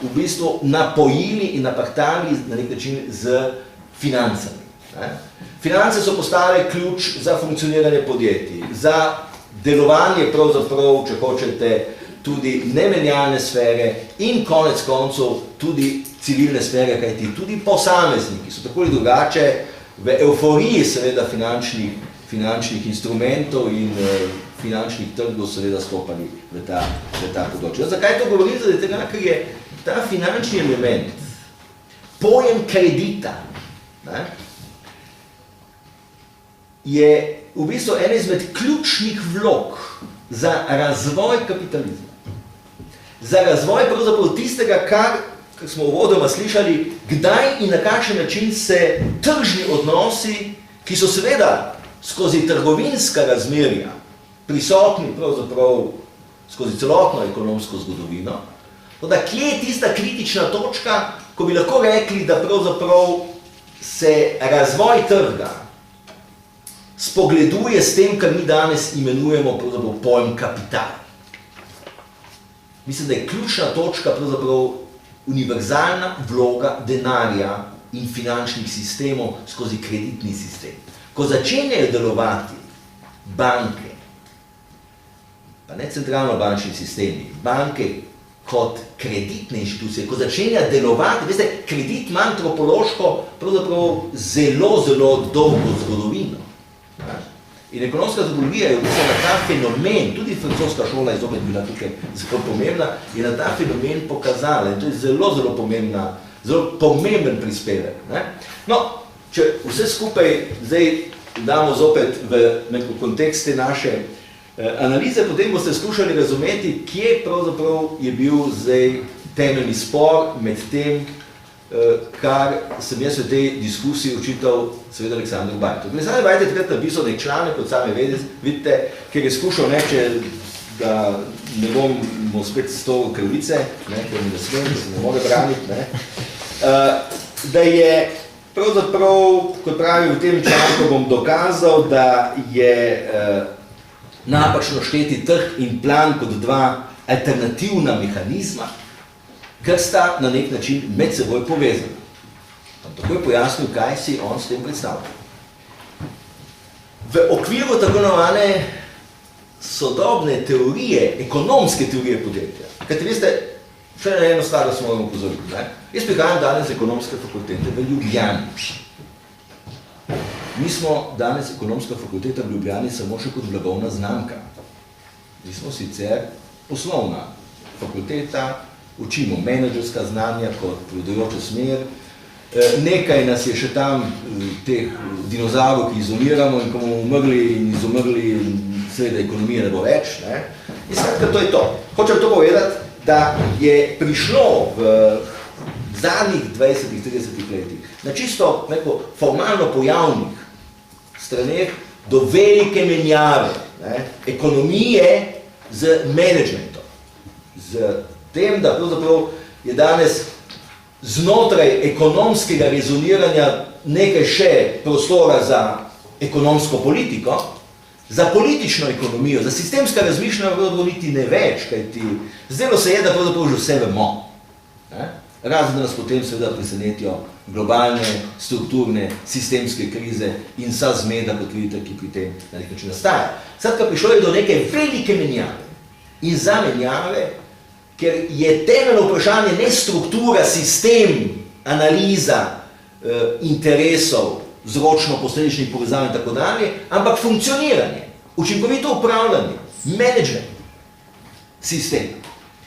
v bistvu napojili in napahtali na nek način z financami. Finance so postale ključ za funkcioniranje podjetij, za delovanje pravzaprav, če hočete, tudi nemenjalne sfere in konec koncev tudi civilne sfere, kajti tudi posamezniki so tako ali drugače v euforiji seveda finančnih instrumentov in finančnih trgov seveda stopali v ta področje. Zakaj to govorim? Zaradi tega, ker je ta finančni element, pojem kredita, je v bistvu ena izmed ključnih vlog za razvoj kapitalizma. Za razvoj pravzaprav tistega, kar smo uvodoma slišali, kdaj in na kakšen način se tržni odnosi, ki so seveda skozi trgovinska razmerja prisotni pravzaprav skozi celotno ekonomsko zgodovino, da kje je tista kritična točka, ko bi lahko rekli, da pravzaprav se razvoj trga spogleduje s tem, kar mi danes imenujemo pravzaprav pojem kapital. Mislim, da je ključna točka pravzaprav univerzalna vloga denarja in finančnih sistemov skozi kreditni sistem. Ko začenjajo delovati banke, pa ne centralno-bančni sistemi, banke kot kreditne inštitucije, ko začenja delovati, veste, kredit ima antropološko pravzaprav zelo dolgo zgodovino. In ekonomska zgodovina je na ta fenomen, tudi francoska šola je zopet bila tukaj zelo pomembna, je na ta fenomen pokazala in to je zelo pomemben prispevek. No, če vse skupaj zdaj damo zopet v neko kontekst te naše analize, potem boste skušali razumeti, kje pravzaprav je bil zdaj temeljni spor med tem, kar sem jaz v tej diskusiji učital seveda Aleksandru Bajtu. Aleksandr Bajt je takrat napisal nek članek, kot sami vidite, ker je skušal, če da ne bomo spet s to krivice, ker mi ne smem, da se ne more braniti, da je pravzaprav, kot pravi v tem članku, bom dokazal, da je napačno šteti trg in plan kot dva alternativna mehanizma, ker sta na nek način med seboj povezana. Tako je pojasnil, kaj si on s tem predstavlja. V okviru tako imenovane sodobne teorije, ekonomske teorije podjetja, kajte veste, še na eno stvar, da smo moramo upozoriti. Jaz prihajam danes z ekonomske fakultete v Ljubljani. Mi smo danes ekonomska fakulteta v Ljubljani samo še kot blagovna znamka. Mi smo sicer poslovna fakulteta, učimo menedžerska znanja kot prevladujoča smer, nekaj nas je še tam teh dinozavrov, ki izoliramo in ko bomo umrli in izumrli, seveda ekonomije ne bo več. In skratka, to je to. Hočem to povedati, da je prišlo v zadnjih 20-30 letih na čisto neko formalno pojavnih straneh do velike menjave ekonomije z menedžmentom. Z tem, da pravzaprav je danes znotraj ekonomskega rezoniranja nekaj še prostora za ekonomsko politiko, za politično ekonomijo, za sistemska razmišljanja pravzaprav niti ne več, kajti zdelo se je, da pravzaprav že vse vemo. Razen da nas potem seveda presenetijo globalne, strukturne, sistemske krize in vsa zmeda, kot vidite, ki pri tem na nek način nastaja. Skratka, prišlo je do neke velike menjave. In za menjave, ker je temeljno vprašanje ne struktura, sistem, analiza interesov, vzročno-posledičnih povezav in tako dalje, ampak funkcioniranje, učinkovito upravljanje, menedžment sistema.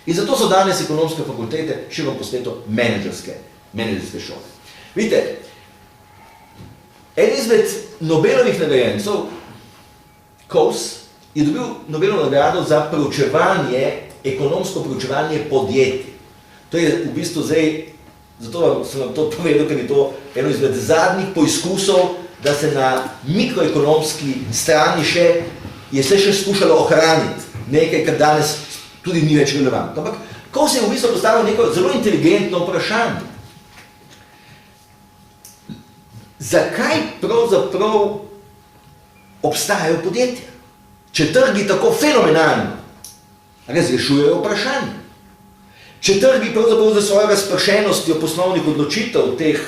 In zato so danes ekonomske fakultete širom po svetu menedžerske šole. Vidite, en izmed Nobelovih nagrajencev, Coase, je dobil Nobelovo nagrado za ekonomsko preučevanje podjetij. To je v bistvu zdaj, zato sem vam to povedal, ker je to eno izmed zadnjih poizkusov, da se na mikroekonomski strani je se še skušalo ohraniti nekaj, kar danes tudi ni več relevantno. Ampak, ko se je v bistvu postavilo neko zelo inteligentno vprašanje, zakaj pravzaprav obstajajo podjetja, če trgi tako fenomenalno razrešujejo vprašanje? Če trgi pravzaprav za svojo razpršenostjo poslovnih odločitev teh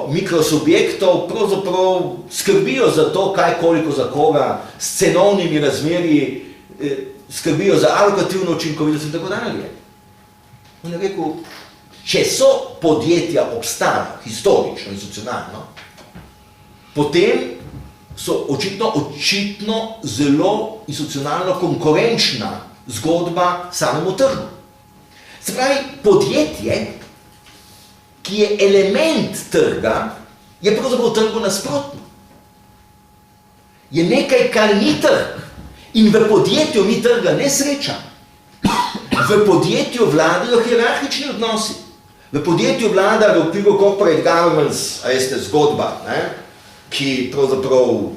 mikrosubjektov pravzaprav skrbijo za to, kaj koliko za koga, s cenovnimi razmerji, skrbijo za alokativno učinkovitost in tako dalje. On je rekel, če so podjetja obstala historično, institucionalno, potem so očitno zelo institucionalno konkurenčna zgodba samemu trgu. Se pravi, podjetje, ki je element trga, je pravzaprav trgu nasprotno. Je nekaj, kar ni trg. In v podjetju mi trga ne sreča. V podjetju vladajo hierarhični odnosi. V podjetju vlada v okviru corporate governance, a jeste zgodba, ki pravzaprav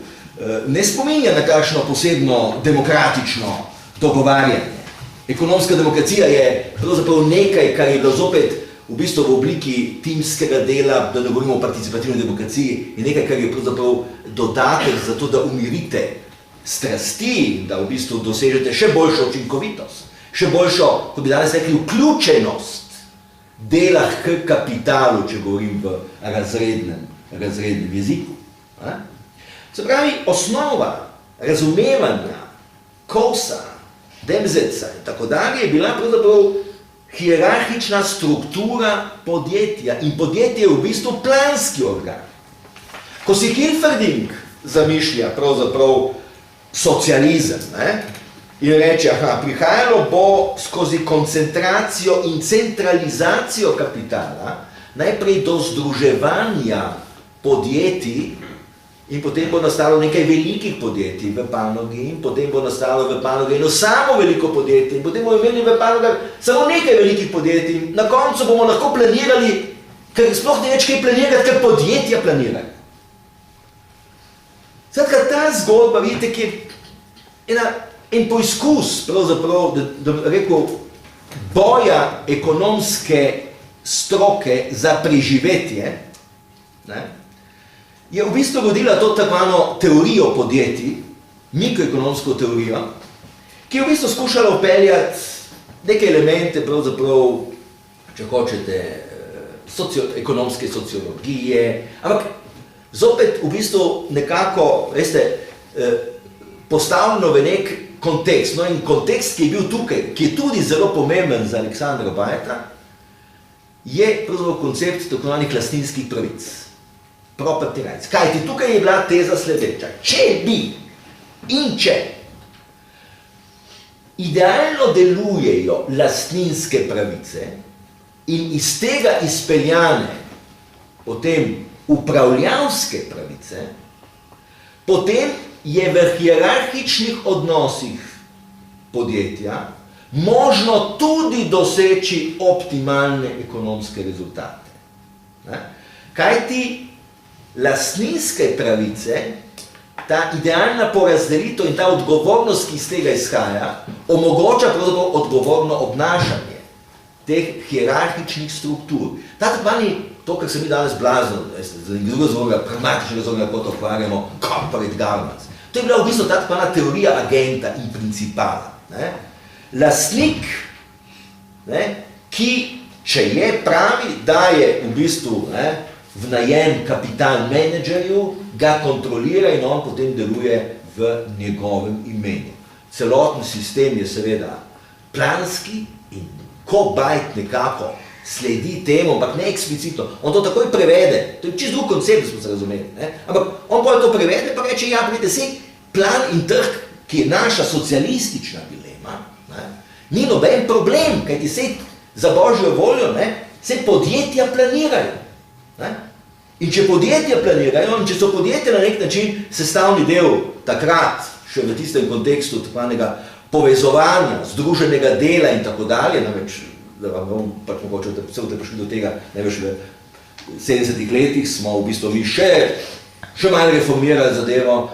ne spominja na kakšno posebno demokratično dogovarjanje. Ekonomska demokracija je pravzaprav nekaj, kar je bilo zopet v bistvu v obliki timskega dela, da ne govorimo o participativni demokraciji, je nekaj, kar je pravzaprav dodatek za to, da umirite strasti, da v bistvu dosežete še boljšo učinkovitost, še boljšo, kot bi danes rekli, vključenost dela k kapitalu, če govorim v razrednem jeziku. Se pravi, osnova razumevanja Coase, Debseca in tako dalje je bila pravzaprav hierarhična struktura podjetja in podjetje je v bistvu planski organ. Ko si Hilferding zamišlja pravzaprav socializem in reče, prihajalo bo skozi koncentracijo in centralizacijo kapitala najprej do združevanja podjetij in potem bo nastalo nekaj velikih podjetij v panogi in potem bo nastalo v panogi eno samo veliko podjetje in potem bomo imeli v panogah samo nekaj velikih podjetij. Na koncu bomo lahko planirali, ker sploh ne več kaj planirati, ker podjetja planirajo. Skratka, ta zgodba, vidite, ki je en poizkus, pravzaprav, da rekel, boja ekonomske stroke za preživetje, je v bistvu vodila to takvano teorijo podjetij, mikroekonomsko teorijo, ki je v bistvu skušala vpeljati neke elemente, pravzaprav, če hočete, ekonomske sociologije, ampak zopet v bistvu nekako, veste, postavljeno v nek kontekst. No in kontekst, ki je bil tukaj, ki je tudi zelo pomemben za Aleksandra Bajeta, je pravzaprav koncept tako zvanih lastninskih pravic. Property rights. Kajti tukaj je bila teza sledeča. Če bi in če idealno delujejo lastninske pravice in iz tega izpeljane potem upravljavske pravice, potem je v hierarhičnih odnosih podjetja možno tudi doseči optimalne ekonomske rezultate. Kajti lastninske pravice, ta idealna porazdelitev in ta odgovornost, ki iz tega izhaja, omogoča pravzaprav odgovorno obnašanje teh hierarhičnih struktur. Ta takvani, to, kar se mi danes blazno, za drugo zvoga, pragmatičnega zvoga, kot okvarjamo, corporate governance. To je bila v bistvu ta takvana teorija agenta in principala. Lastnik, ki, če je pravi, daje v bistvu v najem kapital menedžerju, ga kontrolira in on potem deluje v njegovem imenu. Celoten sistem je seveda planski in ko Bajt nekako sledi temu, ampak ne eksplicitno. On to takoj prevede, to je čisto drug koncept, da smo se razumeli. Ampak on pa to prevede, pa reče, ja, vidite, sej plan in trg, ki je naša socialistična dilema, ni noben problem, kajti sej za božjo voljo, sej podjetja planirajo. In če podjetja planirajo, in če so podjetja na nek način sestavni del takrat, še v tistem kontekstu takvanega povezovanja, združenega dela in tako dalje, namreč, da vam bom pač mogoče, da se boste prišli do tega, največ v 70-ih letih smo v bistvu mi še malo reformirali zadevo,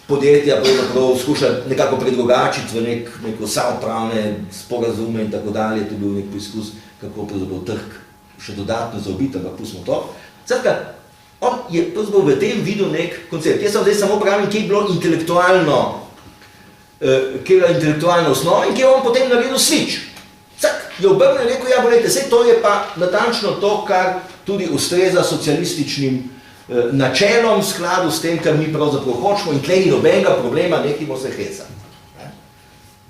podjetja pravzaprav skušali nekako predrugačiti v neko samoupravne sporazume in tako dalje, to je bil nek poizkus, kako pravzaprav trg še dodatno zaobiti, ampak pustimo to. Skratka, on je pravzaprav v tem videl nek koncept. Jaz sem zdaj samo pravim, kje je bilo intelektualna osnova in kje je on potem naredil switch. Vsak je obrnil in rekel, ja, bolejte, sej to je pa natančno to, kar tudi ustreza socialističnim načelom v skladu s tem, kar mi pravzaprav hočemo in tle ni nobenega problema, nekimo se heca.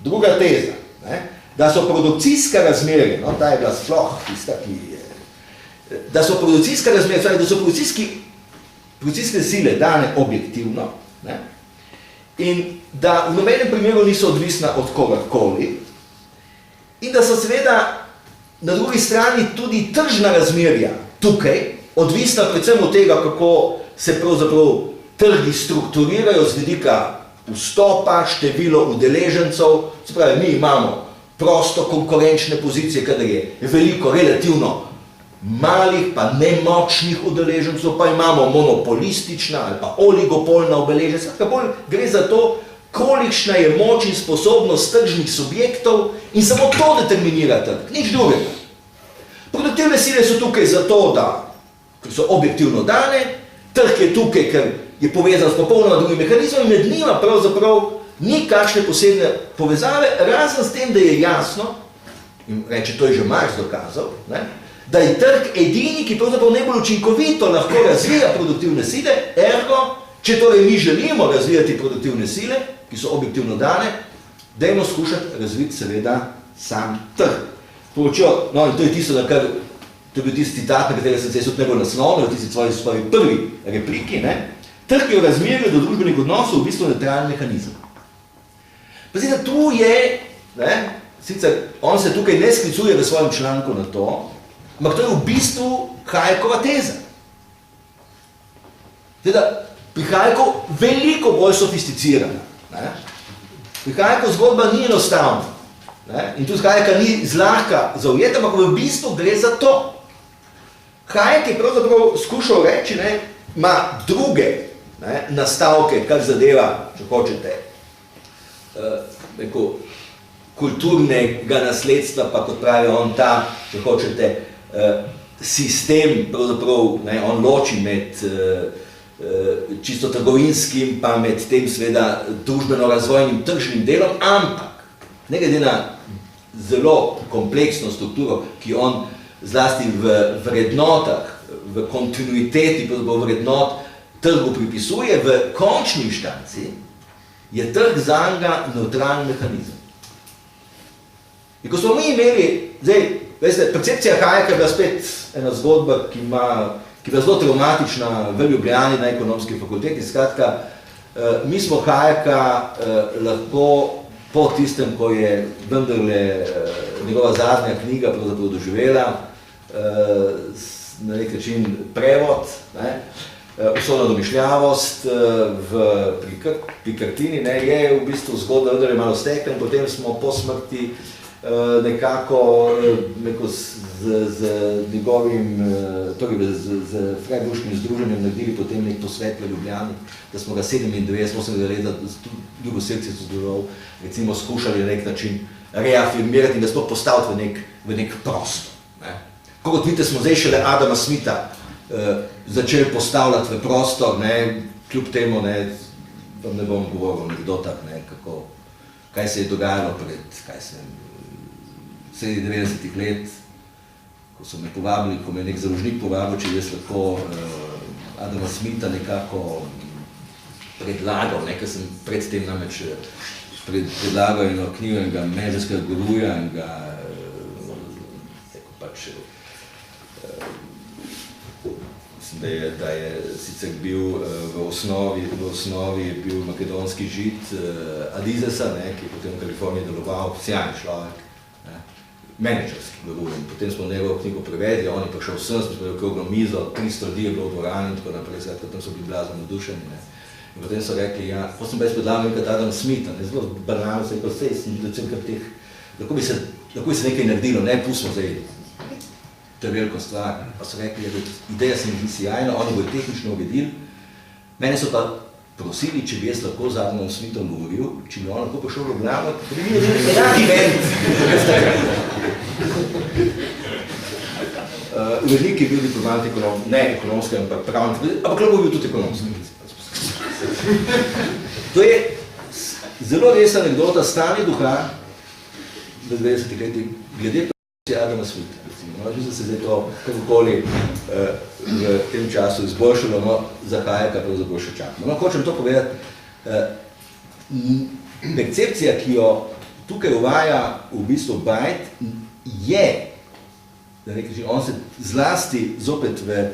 Druga teza, da so produkcijska razmerja, no, ta je bila sploh tista, ki je, da so produkcijska razmerja, da so produkcijske sile dane objektivno, in da v nobenem primeru niso odvisna od kogarkoli in da so seveda na drugi strani tudi tržna razmerja tukaj, odvisna predvsem od tega, kako se pravzaprav trgi strukturirajo z vidika vstopa, število udeležencev, se pravi, mi imamo prosto konkurenčne pozicije, kadar je veliko relativno malih pa nemočnih udeležencev, pa imamo monopolistična ali pa oligopolna udeleženca. Bolj gre za to, kolikšna je moč in sposobnost tržnih subjektov in samo to determinira trg, nič drugega. Produktivne sile so tukaj zato, da so objektivno dane, trg je tukaj, ker je povezan s popolnoma drugim mehanizmom in med njima pravzaprav ni kakšne posebne povezave, razen s tem, da je jasno, in reče, to je že Marx dokazal, da je trg edini, ki pravzaprav najbolj učinkovito lahko razvija produktivne sile, ergo, če torej mi želimo razvijati produktivne sile, ki so objektivno dane, dajmo skušati razviti seveda sam trg. No in to je tisto, to je bil tisti citat, na katerega sem se tudi najbolj naslovil, tisti svoji prvi repliki, trg je v razmerju do družbenih odnosov v bistvu neutralni mehanizem. Pazite, tu je, sicer on se tukaj ne sklicuje v svojem članku na to, ampak to je v bistvu Hayekova teza. Teda, pri Hayeku veliko bolj sofisticirana. Pri Hayeku zgodba ni enostavna. In tudi Hayeka ni zlahka zaujeta, ampak v bistvu gre za to. Hayek je pravzaprav skušal reči, ima druge nastavke, kar zadeva, če hočete, kulturnega nasledstva, pa kot pravi on ta, če hočete, sistem, pravzaprav, on loči med čisto trgovinskim, pa med tem seveda družbeno-razvojnim tržnim delom, ampak, ne glede na zelo kompleksno strukturo, ki on zlasti v vrednotah, v kontinuiteti vrednot trgu pripisuje, v končni inštanci je trg zanjega neutralni mehanizem. In ko smo mi imeli, zdaj, veste, percepcija Hayeka je bila spet ena zgodba, ki je bila zelo traumatična v Ljubljani na ekonomski fakulteti. Skratka, mi smo Hayeka lahko po tistem, ko je vendarle njegova zadnja knjiga pravzaprav doživela, na nek način prevod, vso nadomišljavost pri kartini, je v bistvu zgodba vendarle malo stekla in potem smo po smrti nekako z njegovim, torej z Freiburškim združenjem naredili potem nek posvet v Ljubljani, da smo ga 97-98 leta drugo sekcijo sodeloval, recimo skušali na nek način reafirmirati in ga sploh postaviti v nek prostor. Kot vidite, smo zdaj šele Adama Smitha začeli postavljati v prostor, kljub temu, vam ne bom govoril o anekdotah, kaj se je dogajalo pred, sredi 90-ih let, ko so me povabili, ko me je nek založnik povabil, če jaz lahko Adama Smitha nekako predlagal, ker sem predtem namreč predlagal eno knjigo enega Mežeskega guruja, enega pač mislim, da je sicer bil v osnovi je bil makedonski žid Adizesa, ki je potem v Kaliforniji deloval, sjajen človek, menedžerski govorim. Potem smo njegovo knjigo prevedli, on je prišel sem, smo imeli okroglo mizo, 300 ljudi je bilo v dvorani in tako naprej, skratka, tam so bili blazno navdušeni. In potem so rekli, ja, ko sem pa jaz predlagal nekaj Adam Smitha, zelo banalno se je rekel, vse sem videl celkrat teh, lahko bi se nekaj naredilo, ne, pustimo zdaj, to je veliko stvar. Pa so rekli, da ideja se mi zdi sjajna, oni bojo tehnično uredili, mene so pa prosili, če bi jaz lahko z Adamom Smithom govoril, če bi on lahko prišel v Ljubljano, da bi imeli enaki event. Urednik je bil diplomat ne ekonomski, ampak pravni, ampak lahko bil tudi ekonomski. To je zelo res anekdota Stanje duha v 90-ih letih glede profesije Adama Smitha. Mislim, da se zdaj to kakokoli v tem času izboljšalo, no, za Hayeka pravzaprav še čakamo. No, hočem to povedati, percepcija, ki jo tukaj uvaja v bistvu Bajt, je, da nekaj, on se zlasti zopet v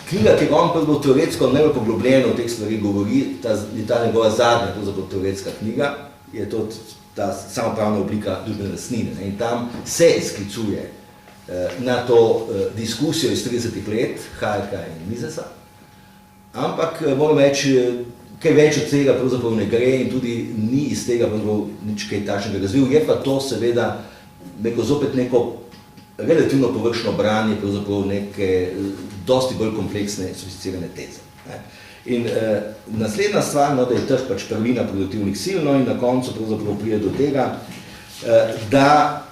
knjiga, ki on pravzaprav teoretsko najbolj poglobljeno v teh stvari govori, je ta njegova zadnja pravzaprav teoretska knjiga, je to ta samopravna oblika družbene lastnine. In tam se sklicuje na to diskusijo iz 30 let, Hayeka in Misesa, ampak moram reči, kaj več od tega pravzaprav ne gre in tudi ni iz tega pravzaprav nič kaj takšnega razvil, je pa to seveda zopet neko relativno površno branje pravzaprav neke dosti bolj kompleksne, sofisticirane teze. In naslednja stvar, no, da je trg pač prvina produktivnih sil, no in na koncu pravzaprav pride do tega, da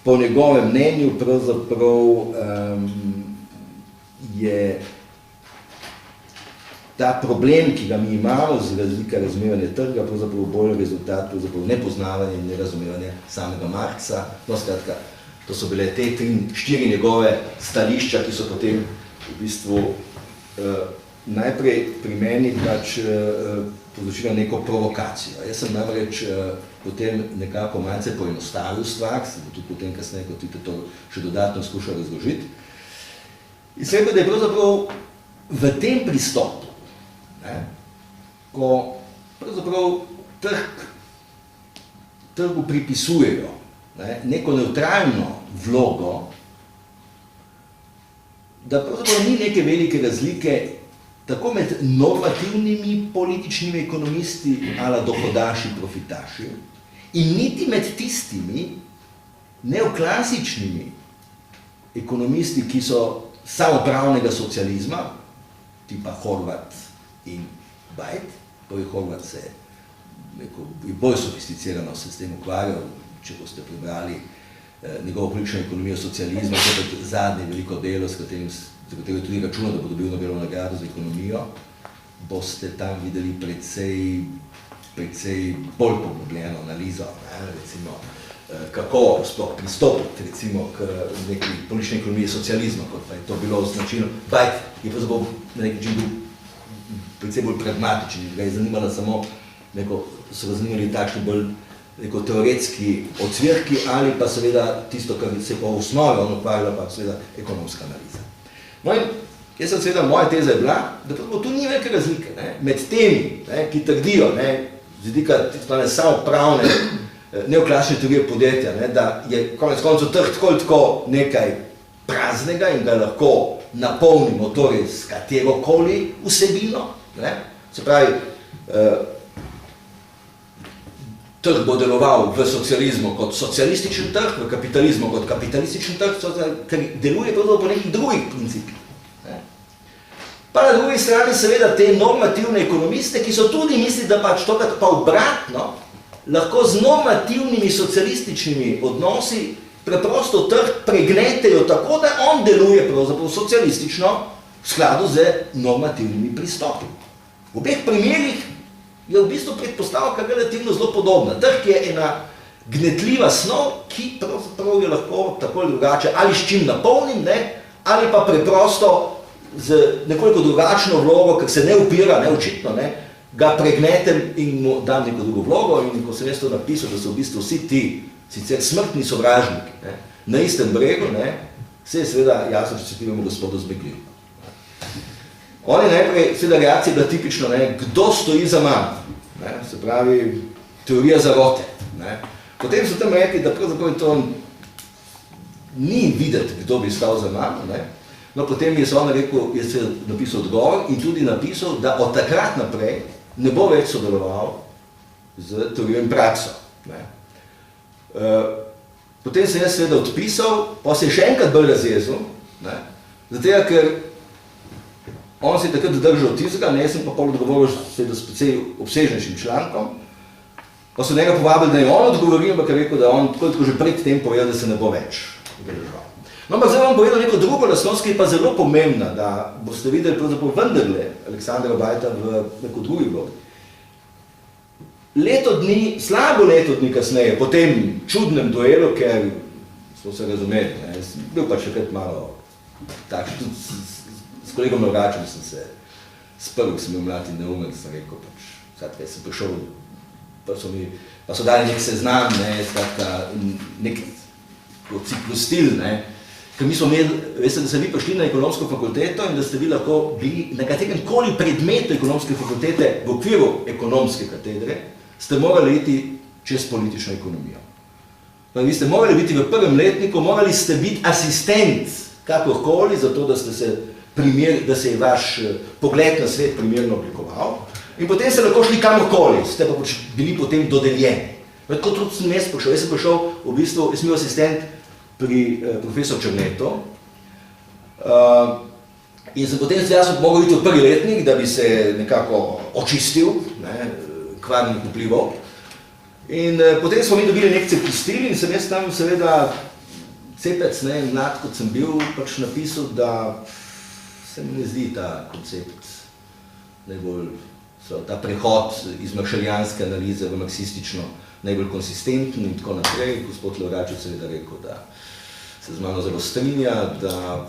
po njegovem mnenju pravzaprav je ta problem, ki ga mi imamo z razlika razumevanja trga, pravzaprav bolj rezultat pravzaprav nepoznavanja in nerazumevanja samega Marxa. No, skratka, to so bile te 3-4 njegove stališča, ki so potem v bistvu najprej pri meni pač povzročila neko provokacijo. Jaz sem namreč potem nekako malce poenostavil stvar, se bo tudi potem kasneje, kot vidite, to še dodatno skušal razložiti. In se rekel, da je pravzaprav v tem pristopu, ko pravzaprav trgu pripisujejo neko neutralno vlogo, da pravzaprav ni neke velike razlike tako med normativnimi političnimi ekonomisti ala dohodaši, profitaši in niti med tistimi neoklasičnimi ekonomisti, ki so samopravnega socializma, tipa Horvat in Bajt, prvi Horvat se je bolj sofisticirano se s tem ukvarjal, če boste prebrali njegovo politično ekonomijo socializma, to je zadnje veliko delo, za katero je tudi računal, da bo dobil Nobelovo nagrado za ekonomijo, boste tam videli precej bolj poglobljeno analizo, recimo, kako sploh pristopiti recimo k neki politični ekonomiji socializma, kot pa je to bilo značilno. Bajt je pravzaprav na neki način bil precej bolj pragmatičen, ga je zanimala samo so ga zanimali takšni bolj neko teoretski ocvirki ali pa seveda tisto, kar se po osnovi on ukvarjala, pa seveda ekonomska analiza. No in jaz sem seveda, moja teza je bila, da tu ni velike razlike med temi, ki trdijo, z vidika samopravne neoklasične teorije podjetja, da je konec koncev trg tako nekaj praznega in ga lahko napolnimo torej s katerokoli vsebino, se pravi, trg bo deloval v socializmu kot socialističen trg, v kapitalizmu kot kapitalističen trg, ker deluje po nekih drugih principih. Pa na drugi strani seveda te normativne ekonomiste, ki so tudi mislili, da pač to pa obratno lahko z normativnimi socialističnimi odnosi preprosto trg pregnetejo tako, da on deluje pravzaprav socialistično v skladu z normativnimi pristopi. V obeh primerih je v bistvu predpostavka relativno zelo podobna. Trg je ena gnetljiva snov, ki pravzaprav je lahko tako ali drugače, ali s čim napolnim, ali pa preprosto z nekoliko drugačno vlogo, ker se ne upira, očitno, ga pregnetem in mu dam neko drugo vlogo. In ko sem jaz to napisal, da so v bistvu vsi ti sicer smrtni sovražniki na istem bregu, se je seveda jasno, če citiramo gospoda Zbegljiva. On je najprej, seveda reakcija bila tipično, kdo stoji za mano, se pravi teorija zarote. Potem so tam rekli, da pravzaprav to ni videti, kdo bi stal za mano, ne. No, potem je se on rekel, je se napisal odgovor in tudi napisal, da od takrat naprej ne bo več sodeloval z teorijo in prakso, ne. Potem sem jaz seveda odpisal, pa se je še enkrat bolj razjezil, ne, zato, ker on se je takrat držal tistega, ne, sem pa pol odgovoril seveda s precej obsežnejšim člankom, pa so njega povabili, da je on odgovoril, ampak je rekel, da on tako že pred tem povedal, da se ne bo več udeleževal. No, ampak zdaj vam povedal neko drugo lastnost, ki je pa zelo pomembna, da boste videli pravzaprav vendarle Aleksandra Bajta v neko drugi vlogi. Slabo leto dni kasneje, po tem čudnem duelu, ker smo se razumeli, ne, bil pa še kaj malo takšen, tudi s kolegom Nogačem sem se sprl, sem bil mlad in neumen, sem rekel, skratka, sem prišel, pa so dali nek seznam, ne, skratka, nek ciklus stil, ne, ker mi smo imeli, veste, da ste vi prišli na ekonomsko fakulteto in da ste vi lahko bili na katerem koli predmetu ekonomske fakultete v okviru ekonomske katedre, ste morali iti čez politično ekonomijo. Vi ste morali biti v prvem letniku, morali ste biti asistent kakorkoli, zato da se je vaš pogled na svet primerno oblikoval in potem ste lahko šli kamorkoli, ste pa bili potem dodeljeni. Tako tudi sem jaz prišel. Jaz sem prišel, v bistvu, jaz sem bil asistent pri profesor Črneto in sem potem jaz mogel iti v prvi letnik, da bi se nekako očistil, ne, kvarnih vplivov. In potem smo mi dobili nek cepustil in sem jaz tam seveda cepec, ne, mlad kot sem bil, pač napisal, da se mi ne zdi ta koncept najbolj, ta prehod iz maršaljanske analize v marksistično najbolj konsistenten in tako naprej. Gospod Loračič seveda rekel, da se z mano zelo strinja, da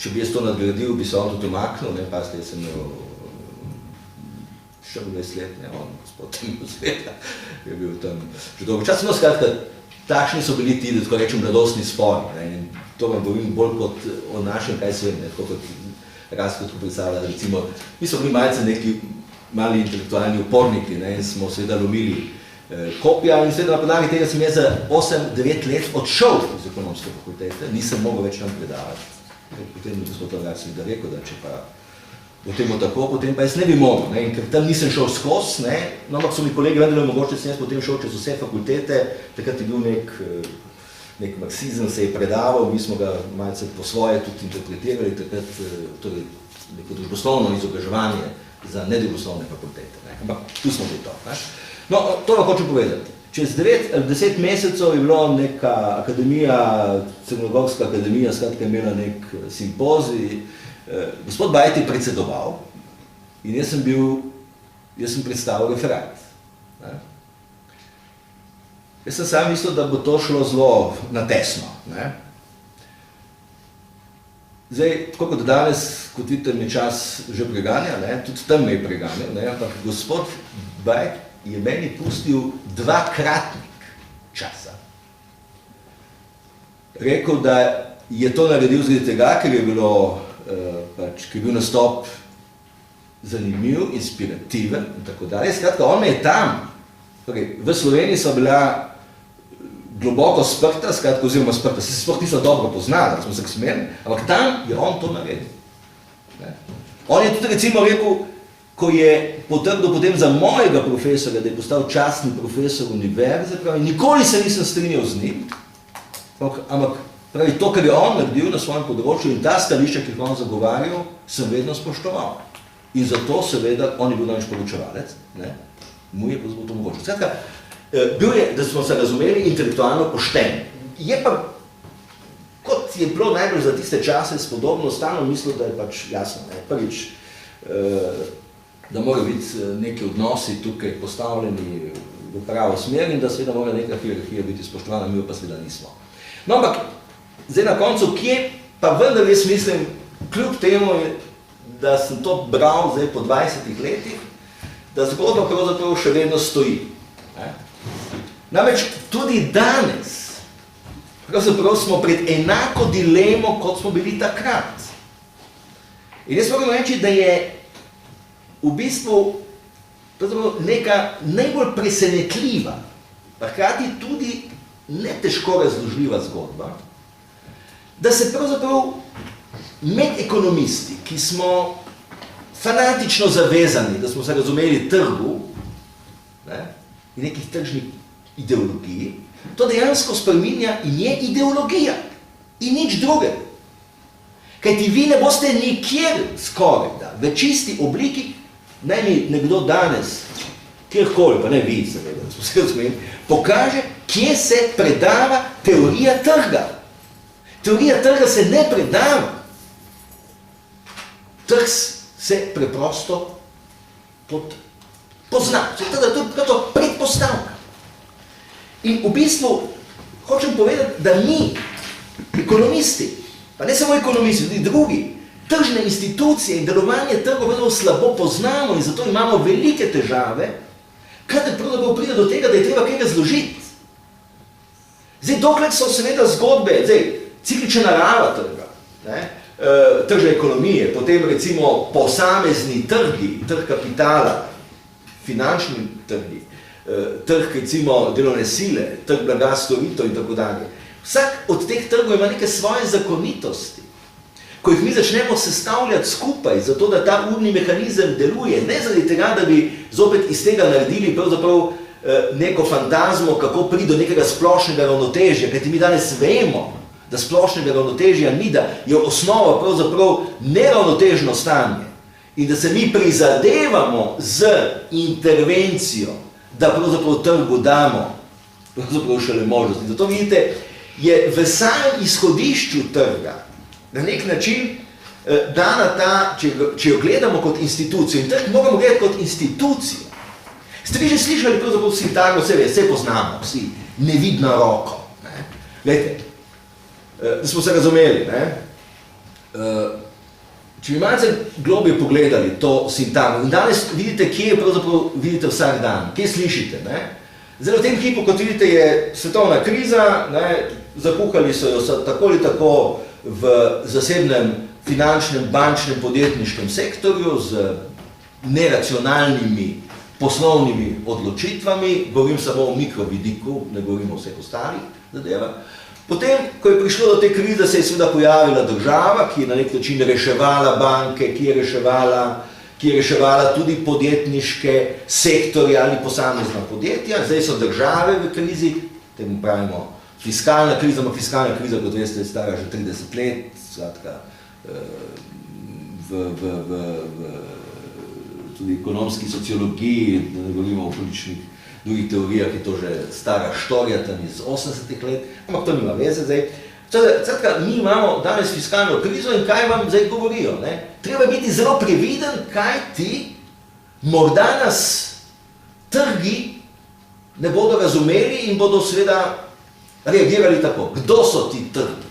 če bi jaz to nadgradil, bi se on tudi umaknil, ne, pa ste, jaz sem imel še 20 let, ne, on, gospod Sveta, je bil tam že dolgo čas. No, skratka, takšni so bili ti, da tako rečem, mladostni spori, ne, in to vam govorim bolj kot o našem, kaj se vem, ne, tako kot Razkot predstavlja, recimo, mi smo bili malce neki mali intelektualni uporniki, ne, in smo seveda lomili kopija in seveda na podlagi tega sem jaz za 8-9 let odšel iz ekonomske fakultete, nisem mogel več tam predavati. Potem je gospod Lorač seveda rekel, da če pa potem tako, potem pa jaz ne bi mogel, ne, in ker tam nisem šel skozi, ne, no, ampak so mi kolegi vendar mogoče sem jaz potem šel čez vse fakultete, takrat je bil nek marksizem, se je predaval, mi smo ga malce po svoje tudi interpretirali, takrat torej neko družboslovno izobraževanje za nedružboslovne fakultete, ne, ampak tu smo bili to, ne. No, to vam hočem povedati. Čez 9-10 mesecev je bilo neka akademija, Crnogorska akademija, skratka imela nek simpozij, gospod Bajt je predsedoval in jaz sem predstavil referat. Ne. Jaz sem sam mislil, da bo to šlo zelo na tesno. Ne. Zdaj, tako kot danes, kot vidite, me čas že preganja, ne, tudi tam me je preganjal, ne, ampak gospod Bajt je meni pustil 2-kratnik časa. Rekel, da je to naredil zaradi tega, ker je bil nastop zanimiv, inspirativen in tako dalje. Skratka, on me je tam, v Sloveniji so bila globoko sprta, skratka, oziroma sprta, se sploh niso dobro poznali, smo se smeli, ampak tam je on to naredil. Ne? On je tudi recimo rekel, ko je potrdil potem za mojega profesorja, da je postal častni profesor univerze, pravi, nikoli se nisem strinjal z njim, ampak pravi, to, kar je on naredil na svojem področju in ta stališča, ki jih on zagovarjal, sem vedno spoštoval. In zato seveda, on je bil največ poročevalec, ne, mu je to mogoče. Skratka, bil je, da smo se razumeli, intelektualno pošten. Je pa, kot je bilo najbolj za tiste čase spodobno, stalno mislil, da je pač jasno, ne, prvič, da morajo biti neki odnosi tukaj postavljeni v pravo smer in da seveda mora neka hierarhija biti spoštovana, mi pa seveda nismo. No, ampak, zdaj na koncu, kje pa vendar jaz mislim, kljub temu, da sem to bral zdaj po 20 letih, da zgodba pravzaprav še vedno stoji. Namreč tudi danes, pravzaprav smo pred enako dilemo, kot smo bili takrat. In jaz moram reči, da je v bistvu neka najbolj presenetljiva, pa hkrati tudi ne težko razložljiva zgodba, da se pravzaprav med ekonomisti, ki smo fanatično zavezani, da smo se razumeli trgu, ne, in nekih tržnih ideologij, to dejansko spreminja in je ideologija in nič druge. Kajti vi ne boste nikjer skoraj, da v čisti obliki, naj mi nekdo danes, kjerkoli, pa ne vi, seveda, da smo se razumeli, pokaže, kje se predava teorija trga. Teorija trga se ne predava. Trg se preprosto pozna. To je predpostavka. In v bistvu hočem povedati, da mi, ekonomisti, pa ne samo ekonomisti, tudi drugi, tržne institucije in delovanje trgov slabo poznamo in zato imamo velike težave, kadar pravzaprav pride do tega, da je treba kaj razložiti. Zdaj, dokler so seveda zgodbe, ciklična narava trga, tržne ekonomije, potem recimo posamezni trgi, trg kapitala, finančni trgi, trg recimo delovne sile, trg blaga, storitev in tako dalje. Vsak od teh trgov ima neke svoje zakonitosti, ko jih mi začnemo sestavljati skupaj, zato da ta urni mehanizem deluje, ne zaradi tega, da bi zopet iz tega naredili pravzaprav neko fantazmo, kako pride do nekega splošnega ravnotežja, kajti mi danes vemo, da splošnega ravnotežja ni, da je osnova pravzaprav neravnotežno stanje in da se mi prizadevamo z intervencijo, da pravzaprav trgu damo pravzaprav šele možnosti. Zato vidite, je v samem izhodišču trga na nek način dana ta, če jo gledamo kot institucijo, in trg moramo gledati kot institucijo. Ste vi že slišali pravzaprav sintagmo, vse poznamo, vsi, nevidna roko. Glejte, da smo se razumeli, če bi malce globje pogledali to sintagmo, in danes vidite, kje je pravzaprav vidite vsak dan, kje slišite. Zdaj, v tem hipu, kot vidite, je svetovna kriza, zakuhali so jo tako ali tako v zasebnem finančnem, bančnem, podjetniškem sektorju z neracionalnimi poslovnimi odločitvami, govorim samo o mikrovidiku, ne govorim o vseh ostalih zadevah. Potem, ko je prišlo do te krize, se je seveda pojavila država, ki je na nek način reševala banke, ki je reševala tudi podjetniške sektorje ali posamezna podjetja. Zdaj so države v krizi, temu pravimo fiskalna kriza, ampak fiskalna kriza, kot veste, je stara že 30 let, skratka, tudi ekonomski sociologiji, da ne govorimo o političnih drugih teorijah, je to že stara štorija, tam iz 80-ih let, ampak to nima veze zdaj. Skratka, mi imamo danes fiskalno krizo in kaj vam zdaj govorijo? Treba biti zelo previden, kaj ti morda nas trgi ne bodo razumeli in bodo seveda reagirali tako. Kdo so ti trgi?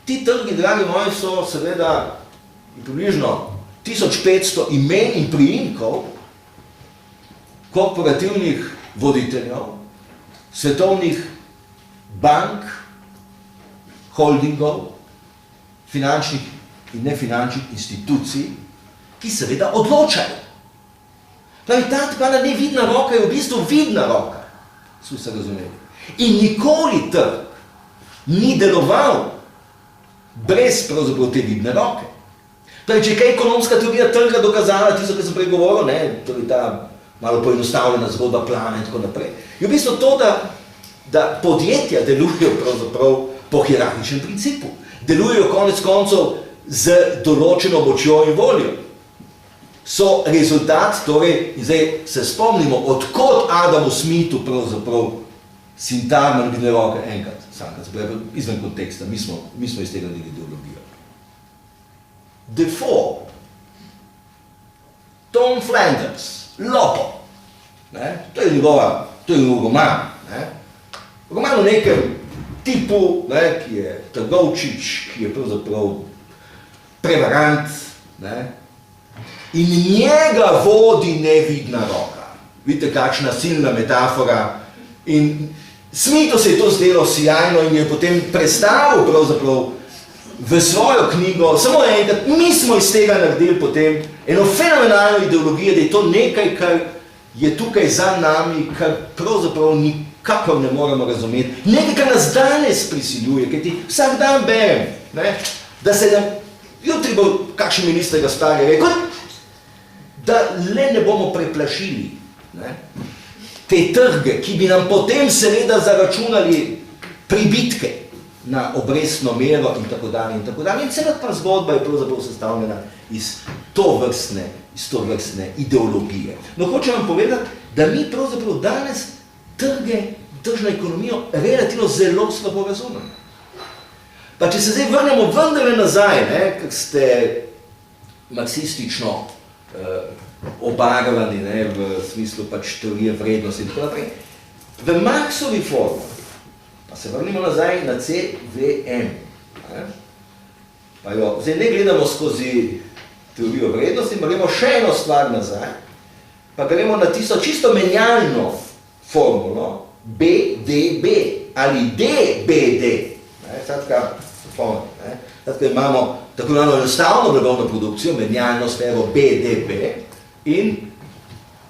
Ti trgi, dragi moji, so seveda približno 1500 imen in priimkov korporativnih voditeljev, svetovnih bank, holdingov, finančnih in nefinančnih institucij, ki seveda odločajo. Pravi, ta takala nevidna roka je v bistvu vidna roka, so se razumeli. In nikoli trg ni deloval brez pravzaprav te vidne roke. Pravi, če je kaj ekonomska teorija trga dokazala, tisto, kar sem prej govoril, torej ta malo poenostavljena zgodba plana in tako naprej, je v bistvu to, da podjetja delujejo pravzaprav po hierarhičnem principu. Delujejo konec koncev z določeno močjo in voljo. So rezultat, torej, in zdaj se spomnimo, odkot Adamu Smithu pravzaprav sintagma nevidne roke enkrat, izven konteksta, mi smo iz tega deli ideologijo. Defoe, Tom Flanders, Lopo, to je njegov roman. Roman o nekem tipu, ki je trgovčič, ki je pravzaprav prevarant, in njega vodi nevidna roka. Vidite, kakšna silna metafora. In Smithu se je to zdelo sjajno in je potem predstavil pravzaprav v svojo knjigo, samo enkrat, mi smo iz tega naredili potem eno fenomenalno ideologijo, da je to nekaj, je tukaj za nami, kar pravzaprav nikakor ne moremo razumeti. Nekaj, kar nas danes prisiljuje, kaj ti vsak dan berem, ne? Da se nam, jutri bo kakšen minister razpravlja, rekel, da le ne bomo preplašili, ne? Te trge, ki bi nam potem seveda zaračunali pribitke na obrestno mero in tako dalje in tako dalje. In celotna zgodba je pravzaprav sestavljena iz tovrstne ideologije. No, hočem vam povedati, da mi pravzaprav danes trge, tržno ekonomijo relativno zelo slabo razumemo. Pa če se zdaj vrnemo vendarle nazaj, ne, kak ste marksistično obarvani, ne, v smislu pač teorije vrednosti in tako naprej, v Marxovi formuli, pa se vrnimo nazaj na CVM. Ne? Pa jo, zdaj ne gledamo skozi teorijo vrednosti, pa gremo še eno stvar nazaj, pa gremo na tisto čisto menjalno formulo BDB ali DBD. Skratka, imamo tako enostavno blagovno produkcijo, menjalno sfero BDP in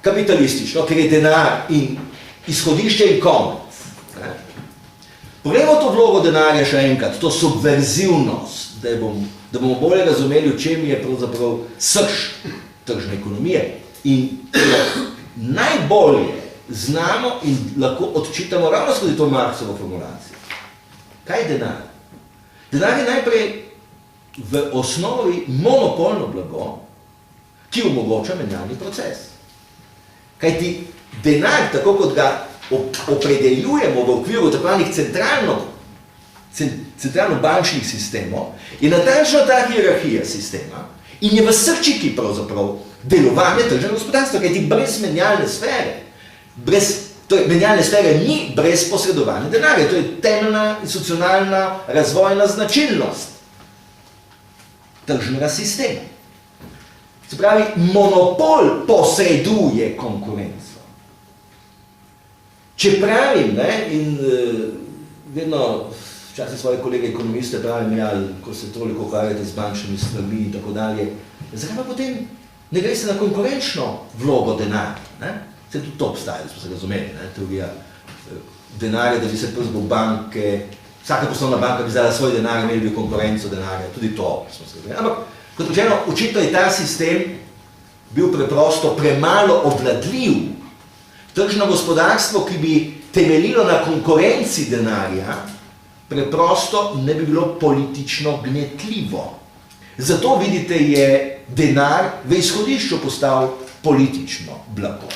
kapitalistično, ker je denar in izhodišče in konec. Poglejmo to vlogo denarja še enkrat, to subverzivnost, da bomo bolje razumeli, v čem je pravzaprav srž tržne ekonomije. In najbolje znamo in lahko odčitamo ravno skozi to Marxovo formulacijo. Kaj je denar? Denar je najprej v osnovi monopolno blago, ki omogoča menjalni proces. Kajti denar, tako kot ga opredeljujemo v okviru takvanih centralno-bančnih sistemov, je natančno ta hierarhija sistema in je v srčiki pravzaprav delovanje tržnega gospodarstva, kajti brez menjalne sfere, menjalne sfere ni brez posredovanja denarja, to je temeljna institucionalna razvojna značilnost tržnega sistema. Se pravi, monopol posreduje konkurenco. Če pravim, ne, in vedno včasih svoje kolege ekonomiste pravim, ja, ko se toliko ukvarjate z bančnimi stvarmi in tako dalje, zakaj pa potem ne gre se na konkurenčno vlogo denarja? Se tudi to obstaja, da smo se razumeli, ne, teorija denarja, da bi se pravzaprav banke, vsaka poslovna banka bi zdala svoj denar, imeli bi konkurenco denarja, tudi to smo se razumeli. Ampak, kot rečeno, očitno je ta sistem bil preprosto premalo obvladljiv. Tržno gospodarstvo, ki bi temeljilo na konkurenci denarja, preprosto ne bi bilo politično gnetljivo. Zato, vidite, je denar v izhodišču postal politično blago.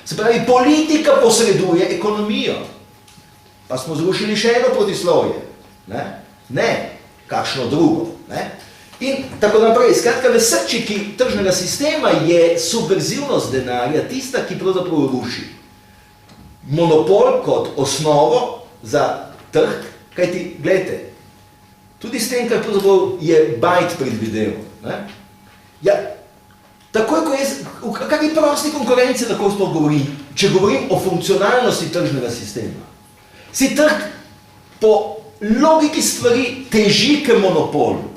Se pravi, politika posreduje ekonomijo. Pa smo zrušili še eno protislovje. Ne, kakšno drugo. Ne? In tako naprej, skratka, v srčiki tržnega sistema je subverzivnost denarja tista, ki pravzaprav ruši monopol kot osnovo za trg, kajti, gledajte, tudi s tem, kar pravzaprav je Bajt predvideval. Ja, takoj, ko je, v kakvi prosti konkurenci lahko sploh govorim, če govorim o funkcionalnosti tržnega sistema. Si trg po logiki stvari teži k monopolu.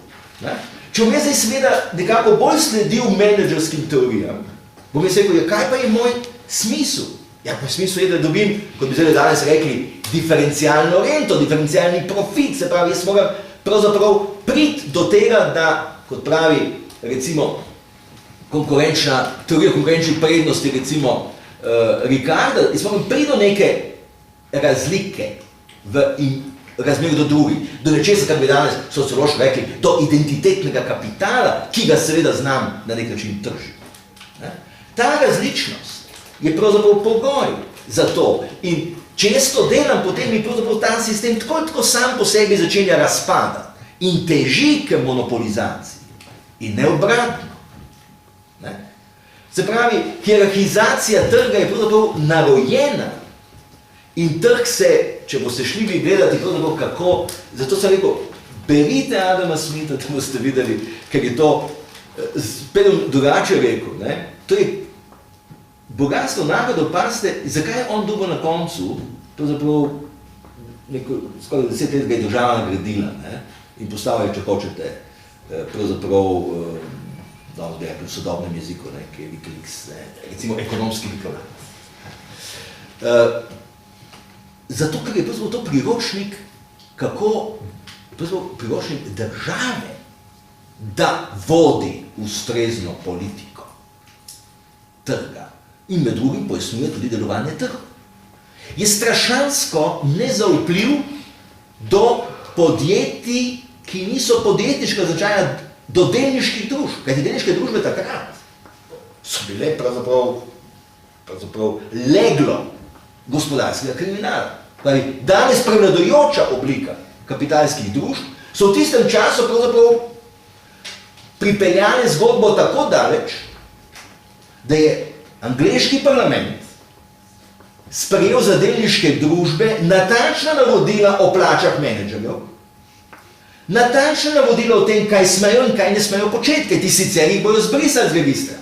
Če bom jaz zdaj seveda nekako bolj sledil menedžerskim teorijam, bom jaz rekel, kaj pa je moj smisel? Ja, moj smisel je, da dobim, kot bi zdaj danes rekli, diferencialno rento, diferencialni profit, se pravi, jaz moram pravzaprav priti do tega, da, kot pravi, recimo, teorija konkurenčnih prednosti, recimo, Ricarda, jaz moram priti do neke razlike v razmer do drugih, do nečesa, kar bi danes sociološko rekli, do identitetnega kapitala, ki ga seveda znam na nek način tržiti. Ta različnost je pravzaprav pogoj za to. In če jaz to delam, potem mi pravzaprav ta sistem tako sam po sebi začenja razpadati in teži k monopolizaciji. In ne obratno. Se pravi, hierarhizacija trga je pravzaprav narojena. In trg se, če boste šli vi gledati, kako, zato sem rekel, berite Adama Smitha, da boste videli, ker je to, spet drugače rekel, ne? To je bogatstvo narodov, pazite, zakaj je on dobil na koncu, pravzaprav, skoraj 10 let ga je država nagradila, ne? In postavlja, če hočete, pravzaprav danes bi rekli v sodobnem jeziku, ki je Wikileaks, recimo ekonomski diplomat. Zato, ker je to priročnik, priročnik države, da vodi ustrezno politiko trga in med drugim pojasnjuje tudi delovanje trga. Je strašansko nezaupljiv do podjetij, ki niso podjetniškega značaja, do delniških družb. Kajti delniške družbe takrat so bile pravzaprav leglo gospodarskega kriminala. Danes prevladujoča oblika kapitalskih družb so v tistem času pravzaprav pripeljane zgodbo tako daleč, da je angleški parlament sprejel za delniške družbe natančna navodila o plačah menedžerjev, natančna navodila o tem, kaj smejo in kaj ne smejo početi, kajti sicer jih bojo zbrisali z registra.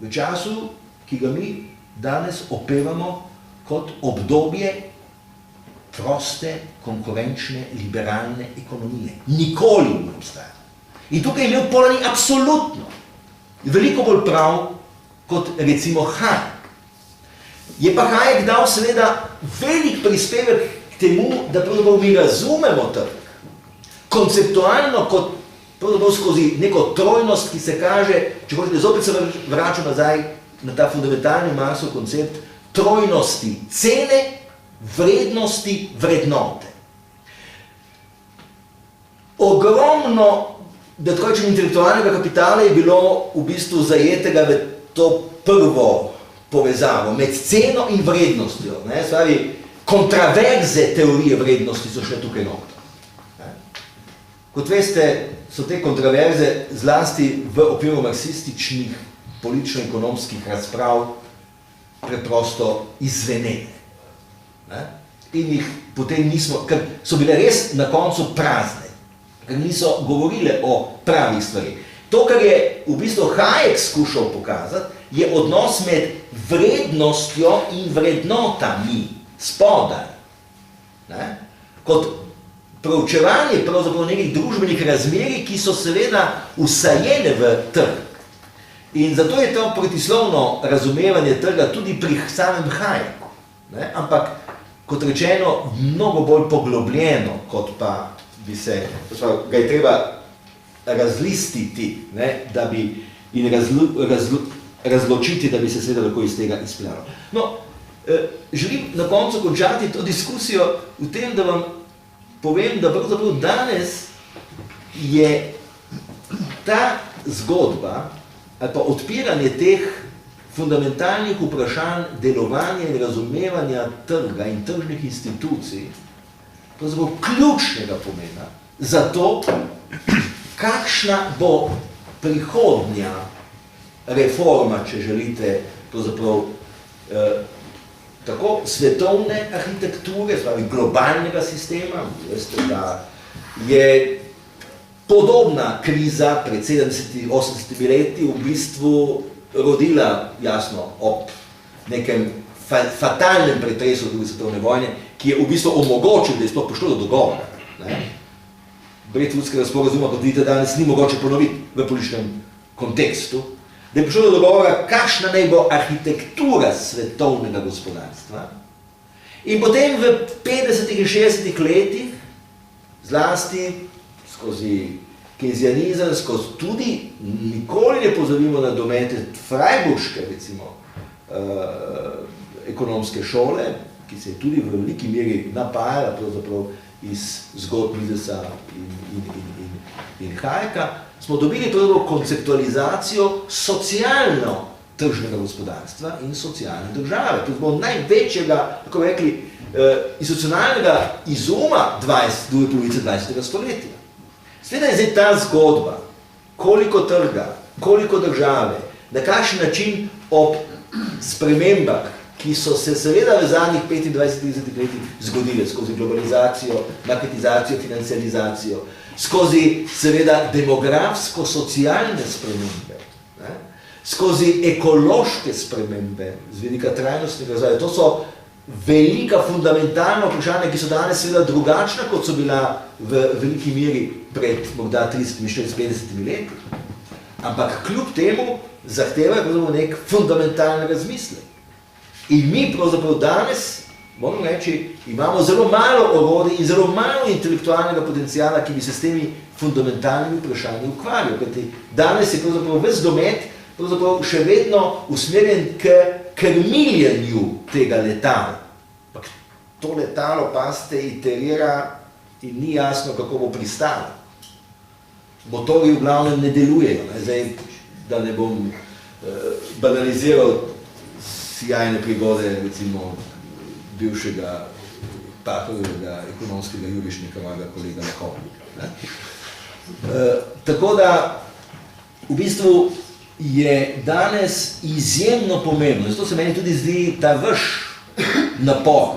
V času, ki ga mi danes opevamo kot obdobje proste, konkurenčne, liberalne ekonomije. Nikoli ne obstaja. In tukaj je imel Polanyi absolutno veliko bolj prav kot recimo Hayek. Je pa Hayek dal seveda velik prispevek k temu, da pravzaprav mi razumemo trg. Konceptualno kot pravzaprav skozi neko trojnost, ki se kaže, če hočete, zopet se vračam nazaj na ta fundamentalni Marxov koncept trojnosti cene, vrednosti, vrednote. Ogromno, da tako rečem, intelektualnega kapitala je bilo v bistvu zajetega v to prvo povezavo med ceno in vrednostjo. Spravi, kontraverze teorije vrednosti so šle tukaj noter. Kot veste, so te kontraverze zlasti v okviru marksističnih politično-ekonomskih razprav preprosto izvenene. In jih potem nismo, ker so bile res na koncu prazne, ker niso govorile o pravih stvarih. To, kar je v bistvu Hayek skušal pokazati, je odnos med vrednostjo in vrednotami spodaj. Kot proučevanje pravzaprav nekih družbenih razmerij, ki so seveda vsajene v trg. In zato je to protislovno razumevanje trga tudi pri samem Hayeku. Ampak, kot rečeno, mnogo bolj poglobljeno, kot pa bi se, ga je treba razlistiti, da bi, in razločiti, da bi se seveda lahko iz tega izpeljalo. No, želim na koncu končati to diskusijo v tem, da vam povem, da pravzaprav danes je ta zgodba ali pa odpiranje teh fundamentalnih vprašanj delovanja in razumevanja trga in tržnih institucij pravzaprav ključnega pomena za to, kakšna bo prihodnja reforma, če želite, pravzaprav tako svetovne arhitekture, spravi globalnega sistema. Veste, da je podobna kriza pred 70-80 leti v bistvu rodila, jasno, ob nekem fatalnem pretresu druge svetovne vojne, ki je v bistvu omogočil, da je sploh prišlo do dogovora. Bretwoodskega sporazuma, kot vidite, danes ni mogoče ponoviti v političnem kontekstu, da je prišlo do dogovora, kakšna naj bo arhitektura svetovnega gospodarstva. In potem v 50. in 60. letih, zlasti skozi keynesianizem, skozi tudi, nikoli ne pozabimo na domete freiburške, recimo, ekonomske šole, ki se je tudi v veliki meri napajala pravzaprav iz zgodb Misesa in Hayeka, smo dobili pravzaprav konceptualizacijo socialno-tržnega gospodarstva in socialne države. To je bilo največjega, tako rekli, institucionalnega izuma druge polovice 20. stoletja. Sveda je zdaj ta zgodba, koliko trga, koliko države, na kakšen način ob spremembah, ki so se seveda v zadnjih 25-30 letih zgodile skozi globalizacijo, marketizacijo, financializacijo, skozi seveda demografsko-socialne spremembe, skozi ekološke spremembe z vidika trajnostnega razvoja. To so velika fundamentalna vprašanja, ki so danes seveda drugačna, kot so bila v veliki meri pred morda 30-50 leti, ampak kljub temu zahtevajo nek fundamentalni razmislek. In mi pravzaprav danes, moram reči, imamo zelo malo orodij in zelo malo intelektualnega potencijala, ki bi se s temi fundamentalnimi vprašanji ukvarjal. Kajti danes je pravzaprav ves domet pravzaprav še vedno usmerjen k krmiljenju tega letala. Ampak to letalo, pasite, iterira in ni jasno, kako bo pristalo. Motorji v glavnem ne delujejo. Zdaj, da ne bom banaliziral sjajne prigode, recimo, bivšega Pahorjevega ekonomskega jurišnika, mojega kolega Lahovnika. Tako da, v bistvu, je danes izjemno pomembno, zato se meni tudi zdi ta vaš napor,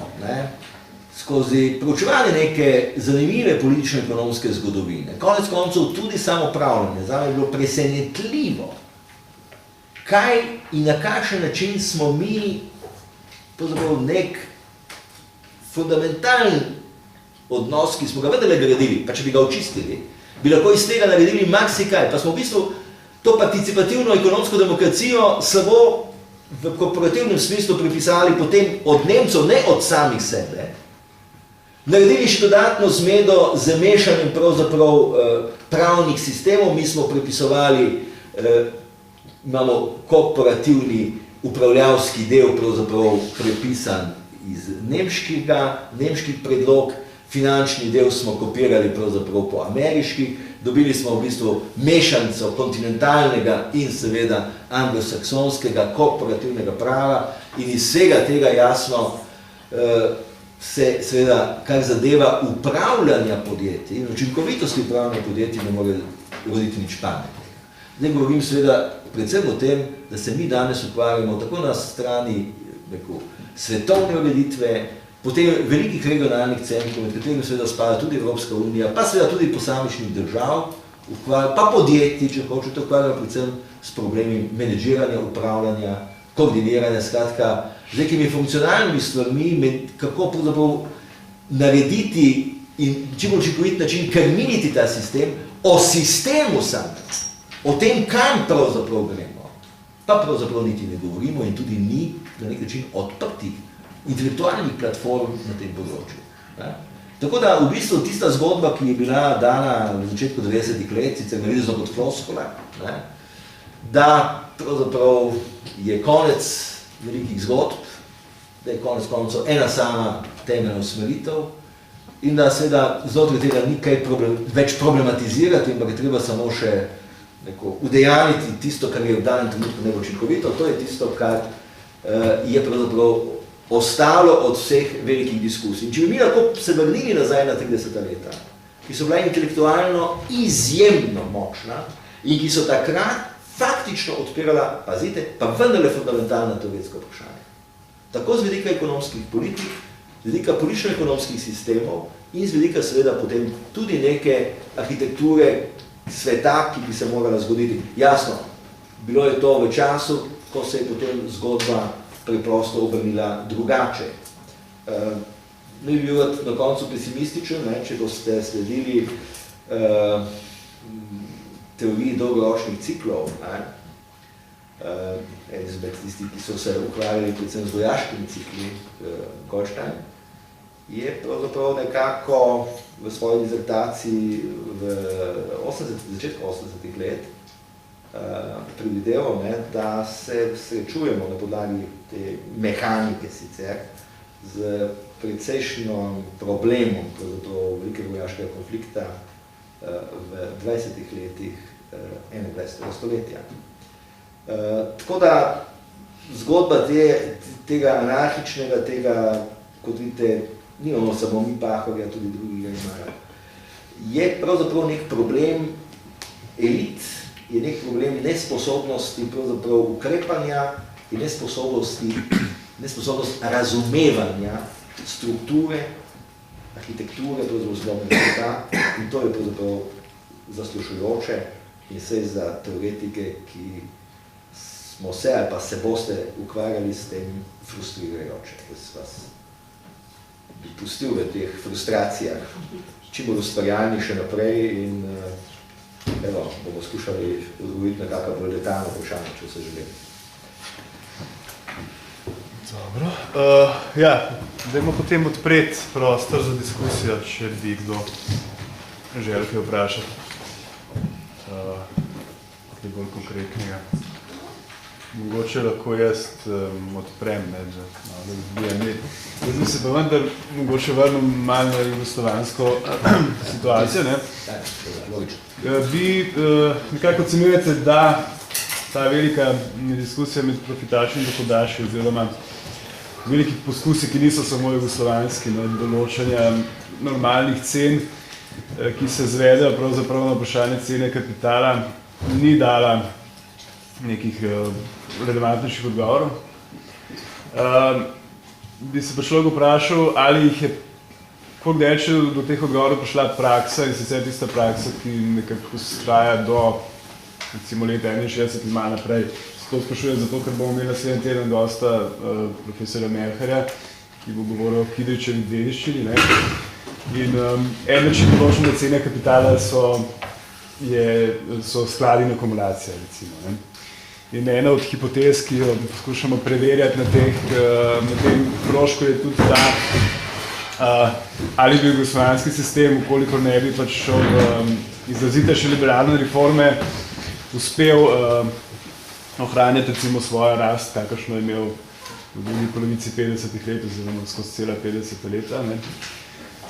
skozi proučevanje neke zanimive politično-ekonomske zgodovine, konec koncev tudi samopravljanje, zame je bilo presenetljivo, kaj in na kakšen način smo mi pravzaprav nek fundamentalen odnos, ki smo ga vendarle gradili, pa če bi ga očistili, bi lahko iz tega naredili marsikaj, pa smo v bistvu to participativno ekonomsko demokracijo samo v korporativnem smislu pripisali potem od Nemcev, ne od samih sebe. Naredili še dodatno zmedo z mešanjem pravzaprav pravnih sistemov, mi smo pripisovali, imamo korporativni upravljavski del pravzaprav prepisan iz nemških predlog, finančni del smo kopirali pravzaprav po ameriških, dobili smo v bistvu mešanico kontinentalnega in seveda anglosaksonskega korporativnega prava in iz vsega tega jasno se seveda, kar zadeva upravljanja podjetij in učinkovitosti upravljanja podjetij ne more roditi nič pametnega. Zdaj govorim seveda predvsem o tem, da se mi danes ukvarjamo tako na strani svetovne ureditve, potem velikih regionalnih centrov, med katerimi seveda spada tudi Evropska unija, pa seveda tudi posamičnih držav, pa podjetij, če hočete, ukvarjajo predvsem s problemi menedžiranja, upravljanja, koordiniranja, skratka, z nekimi funkcionalnimi stvarmi, kako pravzaprav narediti in čim bolj učinkovit način krmiliti ta sistem, o sistemu samem, o tem, kam pravzaprav gremo, pa pravzaprav niti ne govorimo in tudi ni na nek način odprtih intelektualnih platform na tem področju. Tako da v bistvu tista zgodba, ki je bila dana v začetku 90-ih let, sicer navidezno kot floskula, da pravzaprav je konec velikih zgodb, da je konec koncev ena sama temeljna usmeritev in da seveda znotraj tega ni kaj več problematizirati, ampak je treba samo še udejaniti tisto, kar je v danem trenutku najbolj učinkovito, to je tisto, kar je pravzaprav ostalo od vseh velikih diskusij. In če bi mi lahko se vrnili nazaj na 30 leta, ki so bila intelektualno izjemno močna in ki so takrat faktično odpirala, pazite, pa vendarle fundamentalna teoretska vprašanja. Tako z vidika ekonomskih politik, z vidika politično-ekonomskih sistemov in z vidika seveda potem tudi neke arhitekture sveta, ki bi se morala zgoditi. Jasno, bilo je to v času, ko se je potem zgodba preprosto obrnila drugače. Ne bi bil na koncu pesimističen, če boste sledili teoriji dolgoročnih ciklov, izmed tistih, ki so se ukvarjali predvsem z vojaškimi cikli, Goldstein, je pravzaprav nekako v svoji dizertaciji v začetku 80-ih let predvideval, da se srečujemo na podlagi te mehanike sicer z precejšnjim problemom velikega vojaškega konflikta v 20 letih 21. stoletja. Tako da zgodba tega anarhičnega, tega, kot vidite, nimamo samo mi Pahorja, tudi drugi ga imajo, je pravzaprav nek problem elit, je nek problem nesposobnosti pravzaprav ukrepanja in nesposobnost razumevanja strukture, arhitekture, pravzaprav zgodnega sveta, in to je pravzaprav zaslušujoče in vse za teoretike, ki smo se ali pa se boste ukvarjali s tem frustrirajoče. Jaz vas bi pustil v teh frustracijah čim bolj ustvarjalni še naprej in evo, bomo skušali odgovoriti na kakšno bolj detaljno vprašanje, če se želim. Dobro. Ja, dajmo potem odpreti prostor za diskusijo, če bi kdo želel kaj vprašati. Kaj bolj konkretnega. Mogoče lahko jaz odprem, ne, da odbijem. Jaz bi se pa vendar mogoče vrnil malo na jugoslovansko situacijo, ne. Vi nekako ocenjujete, da ta velika diskusija med profitaši in dohodaši oziroma veliki poskusi, ki niso samo jugoslovanski, ne, določanja normalnih cen, ki se zvedejo pravzaprav na vprašanje cene kapitala, ni dala nekih relevantnejših odgovorov. Bi se pa človek vprašal, ali jih je koliko daleč do teh odgovorov prišla praksa in sicer tista praksa, ki nekako traja do recimo leta 61 in malo naprej. To sprašujem zato, ker bomo imeli naslednji teden gosta profesora Melcherja, ki bo govoril o Kidričevi dediščini. In en način določene cene kapitala so skladi in akumulacija, recimo. Ne. In ena od hipotez, ki jo poskušamo preverjati na tem krožku, je tudi ta, ali bi jugoslovanski sistem, ukolikor ne bi pač šel izrazitejše liberalne reforme, uspel ohranjati recimo svojo rast, kakršno je imel v drugi polovici 50-ih let, oziroma skozi cela 50 leta. Ne.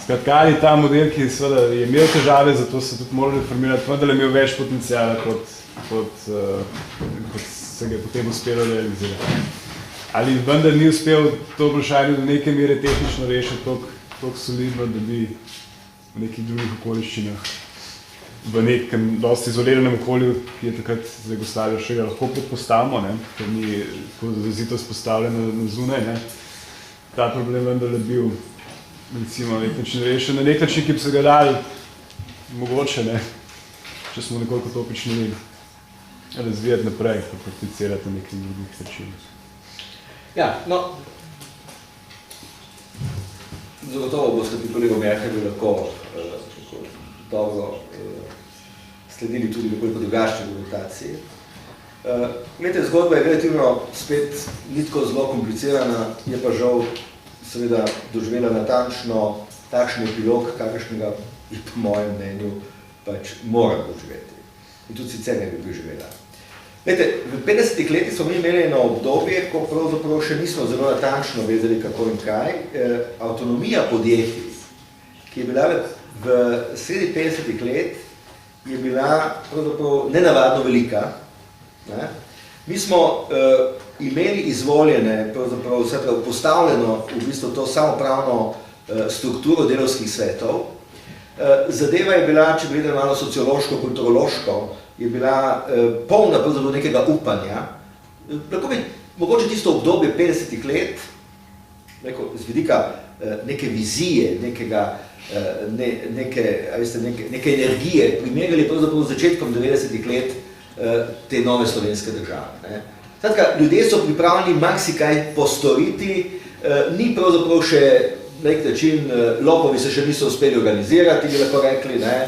Skratka, ali ta model, ki seveda je imel težave, zato se tudi moral reformirati, vendar je imel več potencijala, kot se ga je potem uspelo realizirati. Ali vendar ni uspel to vprašanje do neke mere tehnično rešiti toliko solidno, da bi v nekih drugih okoliščinah, v nekem dosti izoliranem okolju, ki je takrat za Jugoslavijo še ga lahko predpostavimo, ne, ker ni tako izrazito vzpostavljeno na zunaj, ne, ta problem vendar je bil recimo na nek način rešen, na nek način, ki bi se ga dali mogoče, ne, če smo nekoliko topični razvijati naprej, pa prakticirati na nekih drugih načinih. Ja, no, zagotovo boste pri kolegu Melcherju lahko dobro sledili tudi nekoliko drugačni argumentaciji. Glede, zgodba je relativno spet ni tako zelo komplicirana, je pa žal seveda doživela natančno takšen epilog, kakršnega je po mojem mnenju pač mora doživeti. In tudi sicer ne bi doživela. Glede, v 50-ih letih smo mi imeli eno obdobje, ko pravzaprav še nismo zelo natančno vedeli, kako in kaj. Avtonomija podjetij, ki je bila v sredi 50-ih let, je bila pravzaprav nenavadno velika. Ne? Mi smo imeli izvoljene, pravzaprav postavljeno v bistvu to samopravno strukturo delavskih svetov. Zadeva je bila, če gledamo malo sociološko, kulturološko, je bila polna pravzaprav nekega upanja. Lahko bi mogoče tisto obdobje 50-ih let, z vidika neke vizije, neke energije, primerjali pravzaprav z začetkom 90-ih let te nove slovenske države. Ne. Skratka, ljudje so pripravljeni marsikaj postoriti, ni pravzaprav še na nek način, lopovi se še niso uspeli organizirati, bi lahko rekli, ne.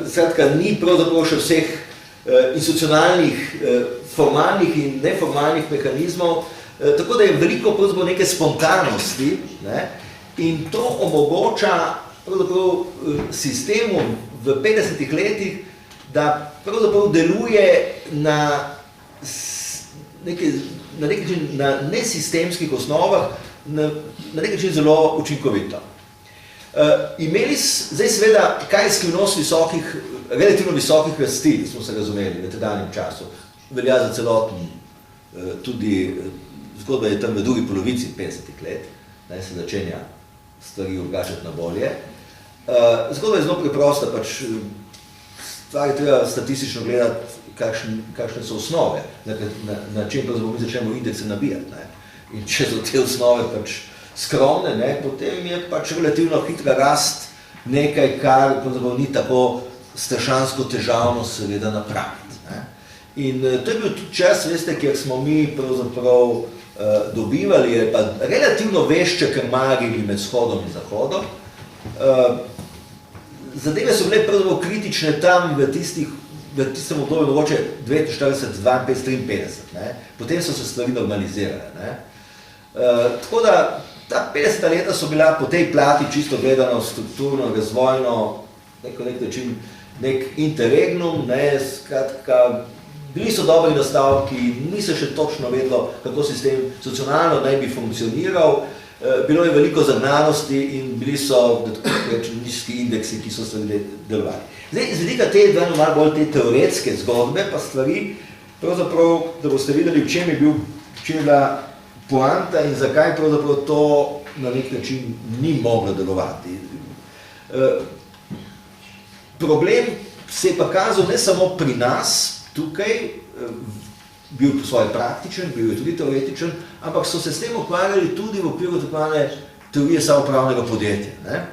Skratka, ni pravzaprav še vseh institucionalnih, formalnih in neformalnih mehanizmov, tako da je veliko pravzaprav neke spontanosti, ne, in to omogoča pravzaprav sistemu v 50-ih letih, da pravzaprav deluje na nesistemskih osnovah, na nek način zelo učinkovito. Imeli zdaj seveda, kaj je skrivnost visokih, relativno visokih rasti, smo se razumeli v tedanjem času, velja za celoten, tudi zgodba je tam v drugi polovici 50-ih let, da se začenja stvari obgačati na bolje. Zgodba je zelo preprosta, pač stvar je treba statistično gledati, kakšne so osnove, na čem pravzaprav mi začnemo indekse nabijati. Ne. In če so te osnove pač skromne, ne, potem je pač relativno hitra rast nekaj, kar pravzaprav ni tako strašansko težavno seveda napraviti. Ne. In to je bil tudi čas, veste, kjer smo mi pravzaprav dobivali, pa relativno vešče krmarili med vzhodom in zahodom. Zadeve so bile pravzaprav kritične tam v tistem obdobju, mogoče 49, 52, 53, ne? Potem so se stvari normalizirale. Ne? Tako da ta 50 leta so bila po tej plati čisto gledano strukturno, razvojno, nek interregnum, ne, skratka, bili so dobri nastavki, ni se še točno vedlo, kako sistem socialno naj bi funkcioniral, bilo je veliko zagnanosti in bili so nizki indeksi, ki so stvari delovali. Zdaj, z vidika te malo bolj te teoretske zgodbe, pa stvari, pravzaprav, da boste videli, v čem je bila poanta in zakaj pravzaprav to na nek način ni moglo delovati. Problem se je pa kazal ne samo pri nas, tukaj, bil po svoje praktičen, bil je tudi teoretičen, ampak so se s tem ukvarjali tudi v okviru takvane teorije samoupravnega podjetja. Ne?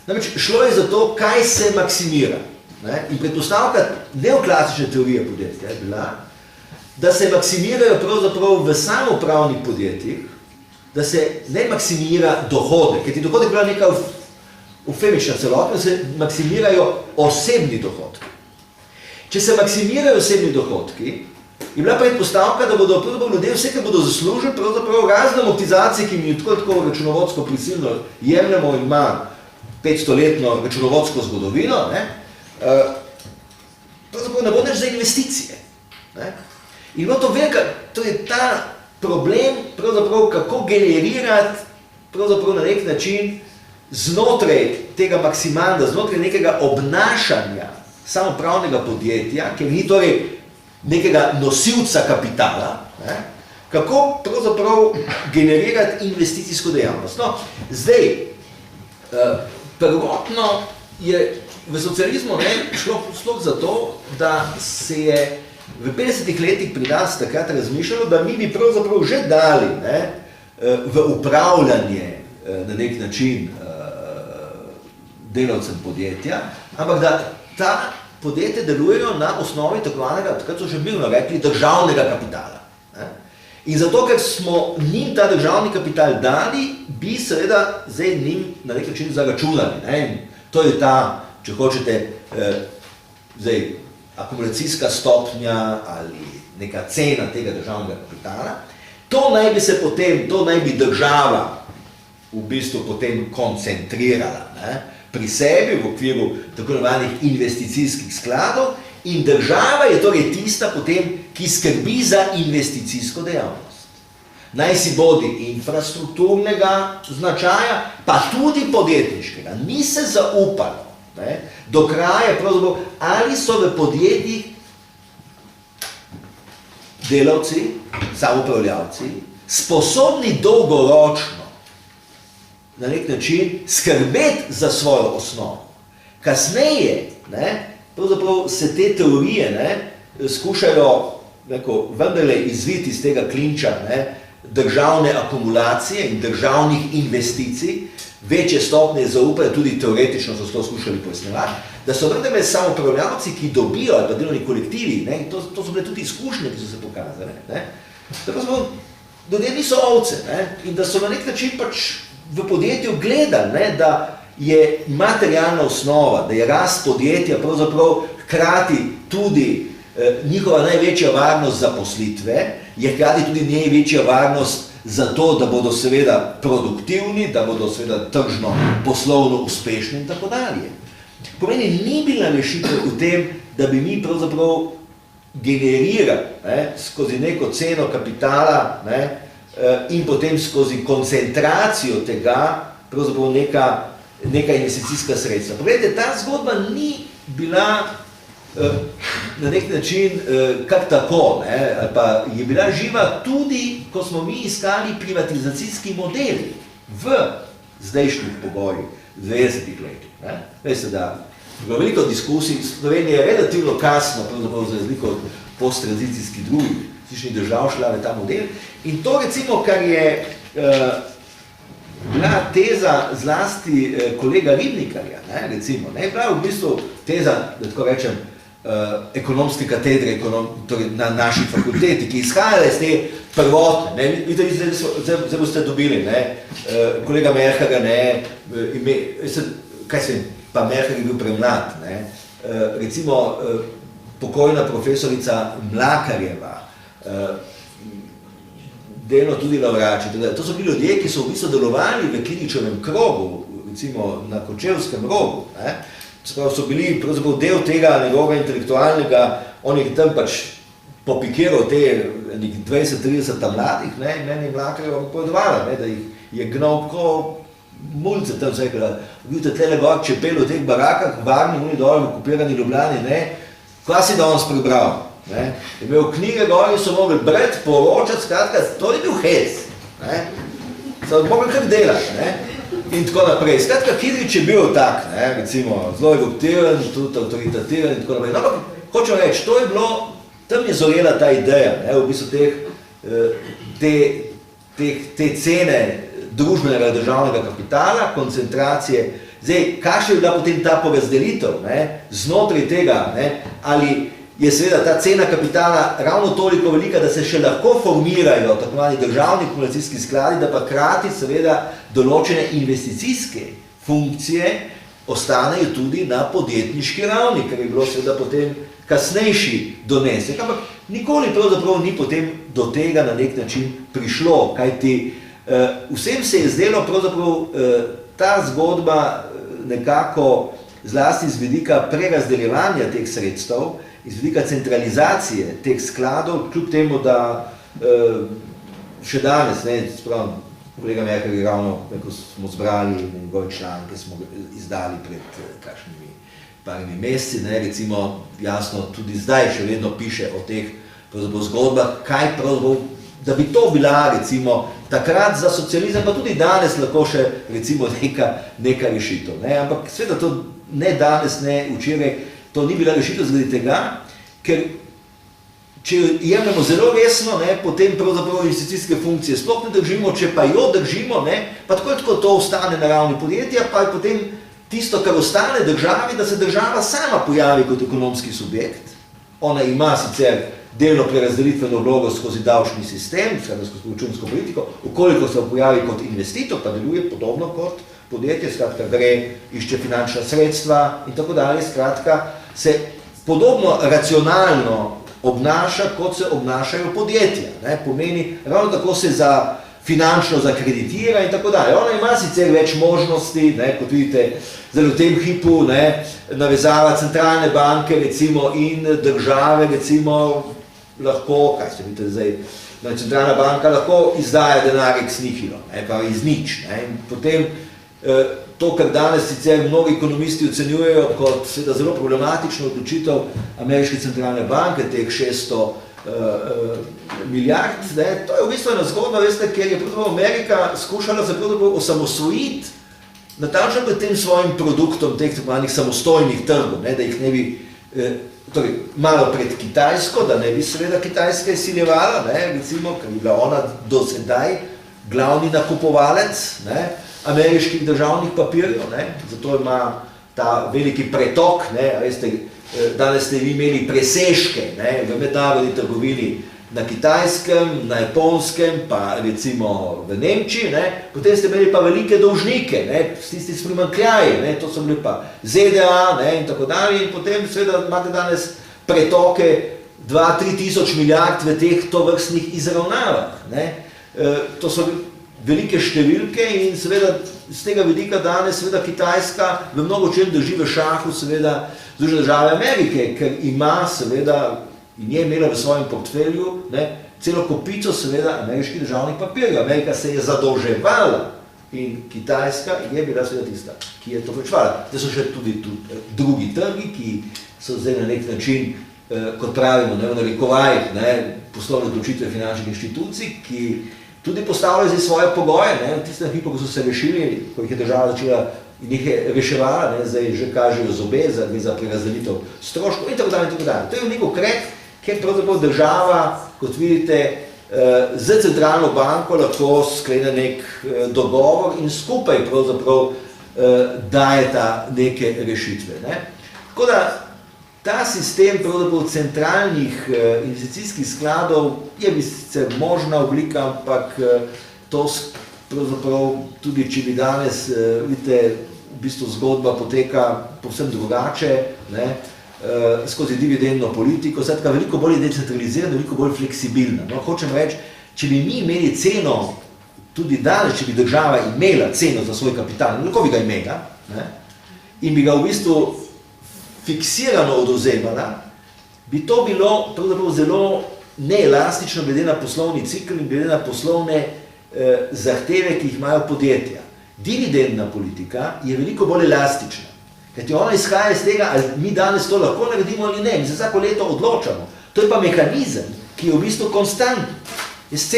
Namreč šlo je za to, kaj se maksimira. Ne? In predpostavka neoklasične teorije podjetja je bila, da se maksimirajo pravzaprav v samoupravnih podjetjih, da se ne maksimira dohodek, ker ti dohodek je bila neka eufemična celota, da se maksimirajo osebni dohodki. Če se maksimirajo osebni dohodki, je bila predpostavka, da bodo ljudje vse, kar bodo zaslužili, pravzaprav razne amortizacije, ki mi tako računovodsko prisilno jemljamo in ima 500-letno računovodsko zgodovino, ne, pravzaprav ne bo neč za investicije. Ne. In bilo to velika, to je ta problem, pravzaprav kako generirati, pravzaprav na nek način, znotraj tega maksimalna, znotraj nekega obnašanja samopravnega podjetja, ker ni torej nekega nosilca kapitala, ne, kako pravzaprav generirati investicijsko dejavnost. No, zdaj, prvotno je v socializmu šlo za to, da se je v 50 letih pri nas takrat razmišljalo, da mi bi pravzaprav že dali, ne, v upravljanje na nek način delavcem podjetja, ampak da ta podjetja delujejo na osnovi takovanega, takrat so že mirno rekli, državnega kapitala. Ne? In zato, ker smo njim ta državni kapital dali, bi seveda zdaj njim na nek način zaračunali. Ne? To je ta, če hočete, zdaj, akumulacijska stopnja ali neka cena tega državnega kapitala. To naj bi država v bistvu potem koncentrirala, ne? Pri sebi v okviru tako imenovanih investicijskih skladov in država je torej tista potem, ki skrbi za investicijsko dejavnost. Naj si bodi infrastrukturnega značaja, pa tudi podjetniškega. Ni se zaupalo, ne, do kraja pravzaprav, ali so v podjetjih delavci, samoupravljavci, sposobni dolgoročno na nek način skrbeti za svojo osnovo. Kasneje, ne, pravzaprav se te teorije, ne, skušajo vendarle izviti iz tega klinča, ne, državne akumulacije in državnih investicij, večje stopnje zaupanja, tudi teoretično so to skušali pojasnjevati, da so vendarle samoupravljavci, ki dobijo, ali pa delovni kolektivi, ne, to so bile tudi izkušnje, ki so se pokazale, ne, da pa ljudje niso ovce, ne, in da so na nek način pač v podjetju gledali, ne, da je materialna osnova, da je rast podjetja pravzaprav hkrati tudi njihova največja varnost zaposlitve, je hkrati tudi največja varnost za to, da bodo seveda produktivni, da bodo seveda tržno, poslovno uspešni in tako dalje. Pomeni, ni bila rešitev v tem, da bi mi pravzaprav generirali, ne, skozi neko ceno kapitala, ne, in potem skozi koncentracijo tega pravzaprav neka investicijska sredstva. Pogledajte, ta zgodba ni bila na nek način kak tako, ne, ali pa je bila živa tudi, ko smo mi iskali privatizacijski modeli v zdajšnjih pogojih, 20 letih. Veste, da je bilo veliko diskusij, Slovenija je relativno kasno, pravzaprav za razliko od posttranzicijskih drugih držav šla v ta model. In to recimo, kar je bila teza zlasti kolega Ribnikarja, ne, recimo, ne, bila v bistvu teza, da tako rečem, ekonomske katedre torej na naši fakulteti, ki izhajale iz te prvotne, vidite, zdaj boste dobili, kolega Merharja, kaj se, pa Merhar je bil premlad, recimo pokojna profesorica Mlakarjeva, delno tudi Lavrači, to so bili ljudje, ki so v bistvu delovali v Kiničevem krogu, recimo na Kočevskem rogu, so bili pravzaprav del tega njegovega intelektualnega, on je tam pač popikiral te 20-30 mladih, meni je Mlakarjeva povedovala, da jih je gnal tako mulce tam vse, vidite tlele gor, če pel v teh barakah, varni, oni dol, v okupirani Ljubljani, kaj si danes prebral? Je imel knjige gor in so mogli brati, poročati, skratka, to je bil hec. So mogli kar delati, in tako naprej. Skratka, Kidrič je bil tak, recimo, zelo eruptiven, tudi autoritativen in tako naprej. No, hočem reči, to je bilo, tam je zorela ta ideja, v bistvu te cene družbenega državnega kapitala, koncentracije. Zdaj, kakšna je bila potem ta porazdelitev, znotraj tega, ali je seveda ta cena kapitala ravno toliko velika, da se še lahko formirajo tako imenovani državni akumulacijski skladi, da pa hkrati seveda določene investicijske funkcije ostanejo tudi na podjetniški ravni, kar je bilo seveda potem kasnejši donesek. Ampak nikoli pravzaprav ni potem do tega na nek način prišlo, kajti vsem se je zdelo pravzaprav ta zgodba nekako zlasti z vidika prerazdeljevanja teh sredstev, iz vidika centralizacije teh skladov, kljub temu, da še danes, spravim, kolega Merhar je ravno, ko smo zbrali njegove članke, smo izdali pred kakšnimi parimi meseci, recimo, jasno, tudi zdaj še vedno piše o teh zgodbah, kaj pravzaprav, da bi to bila, recimo, takrat za socializem, pa tudi danes lahko še, recimo, neka rešitev. Ampak seveda to ne danes, ne včeraj, to ni bila rešitev zaradi tega, ker če jemljamo zelo resno, potem pravzaprav investicijske funkcije sploh ne držimo, če pa jo držimo, pa tako to ostane na ravni podjetja, pa je potem tisto, kar ostane državi, da se država sama pojavi kot ekonomski subjekt. Ona ima sicer delno prerazdelitveno vlogo skozi davčni sistem, skozi računsko politiko, ukoliko se pojavi kot investitor, pa deluje podobno kot podjetje, skratka gre, išče finančna sredstva in tako dalje, skratka se podobno racionalno obnaša, kot se obnašajo podjetja. Pomeni, ravno tako se finančno zakreditira in tako dalje. Ona ima sicer več možnosti, kot vidite, zdaj v tem hipu, navezava centralne banke, recimo, in države, recimo, lahko, kaj se vidite zdaj, centralna banka lahko izdaja denar ex nihilo, pa iz nič. In potem to, kar danes sicer mnogi ekonomisti ocenjujejo kot seveda zelo problematično odločitev ameriške centralne banke, teh 600 milijard, to je v bistvu ena zgodba, veste, ker je Amerika skušala se osamosvojiti natančno pred tem svojim produktom teh samostojnih trgov, da jih ne bi, torej malo pred Kitajsko, da ne bi seveda Kitajska izsiljevala, recimo, ker je bila ona do sedaj glavni nakupovalec, ameriških državnih papirjev, zato ima ta veliki pretok, veste, danes ste vi imeli presežke v mednarodni trgovini na Kitajskem, na Japonskem, pa recimo v Nemčiji, potem ste imeli pa velike dolžnike, tisti s primanjkljaji, to so bili pa ZDA in tako dalje, in potem seveda imate danes pretoke 2-3 tisoč milijard v teh tovrstnih izravnavah. To so velike številke in seveda z tega vidika danes seveda Kitajska v mnogo čem drži v šahu seveda Združene države Amerike, ker ima seveda in je imela v svojem portfelju celo kopico seveda ameriških državnih papirjev. Amerika se je zadolževala in Kitajska je bila seveda tista, ki je to plačevala. Zdaj so še tudi drugi trgi, ki so zdaj na nek način, kot pravimo, v narekovajih, poslovne odločitve finančnih inštitucij, ki tudi postavljajo zdaj svoje pogoje, v tistem hipu, ko so se rešili, ko jih je država začela in jih je reševala, zdaj že kažejo zobe za prerazdelitev stroškov in tako dalje in tako dalje. To je nek ukrep, kjer pravzaprav država, kot vidite, z centralno banko lahko sklene nek dogovor in skupaj pravzaprav dajeta neke rešitve. Tako da ta sistem pravzaprav centralnih investicijskih skladov je sicer možna oblika, ampak to pravzaprav tudi, če bi danes, vidite, v bistvu zgodba poteka povsem drugače, ne, skozi dividendno politiko, skratka veliko bolj decentralizirana, veliko bolj fleksibilna. No, hočem reči, če bi mi imeli ceno, tudi danes, če bi država imela ceno za svoj kapital, lahko bi ga imela, ne, in bi ga v bistvu fiksirano odvzemala, bi to bilo pravzaprav zelo neelastično glede na poslovni cikl in glede na poslovne zahteve, ki jih imajo podjetja. Dividendna politika je veliko bolj elastična, kajti ona izhaja iz tega, ali mi danes to lahko naredimo ali ne, mi se vsako leto odločamo. To je pa mehanizem, ki je v bistvu konstantni. Jaz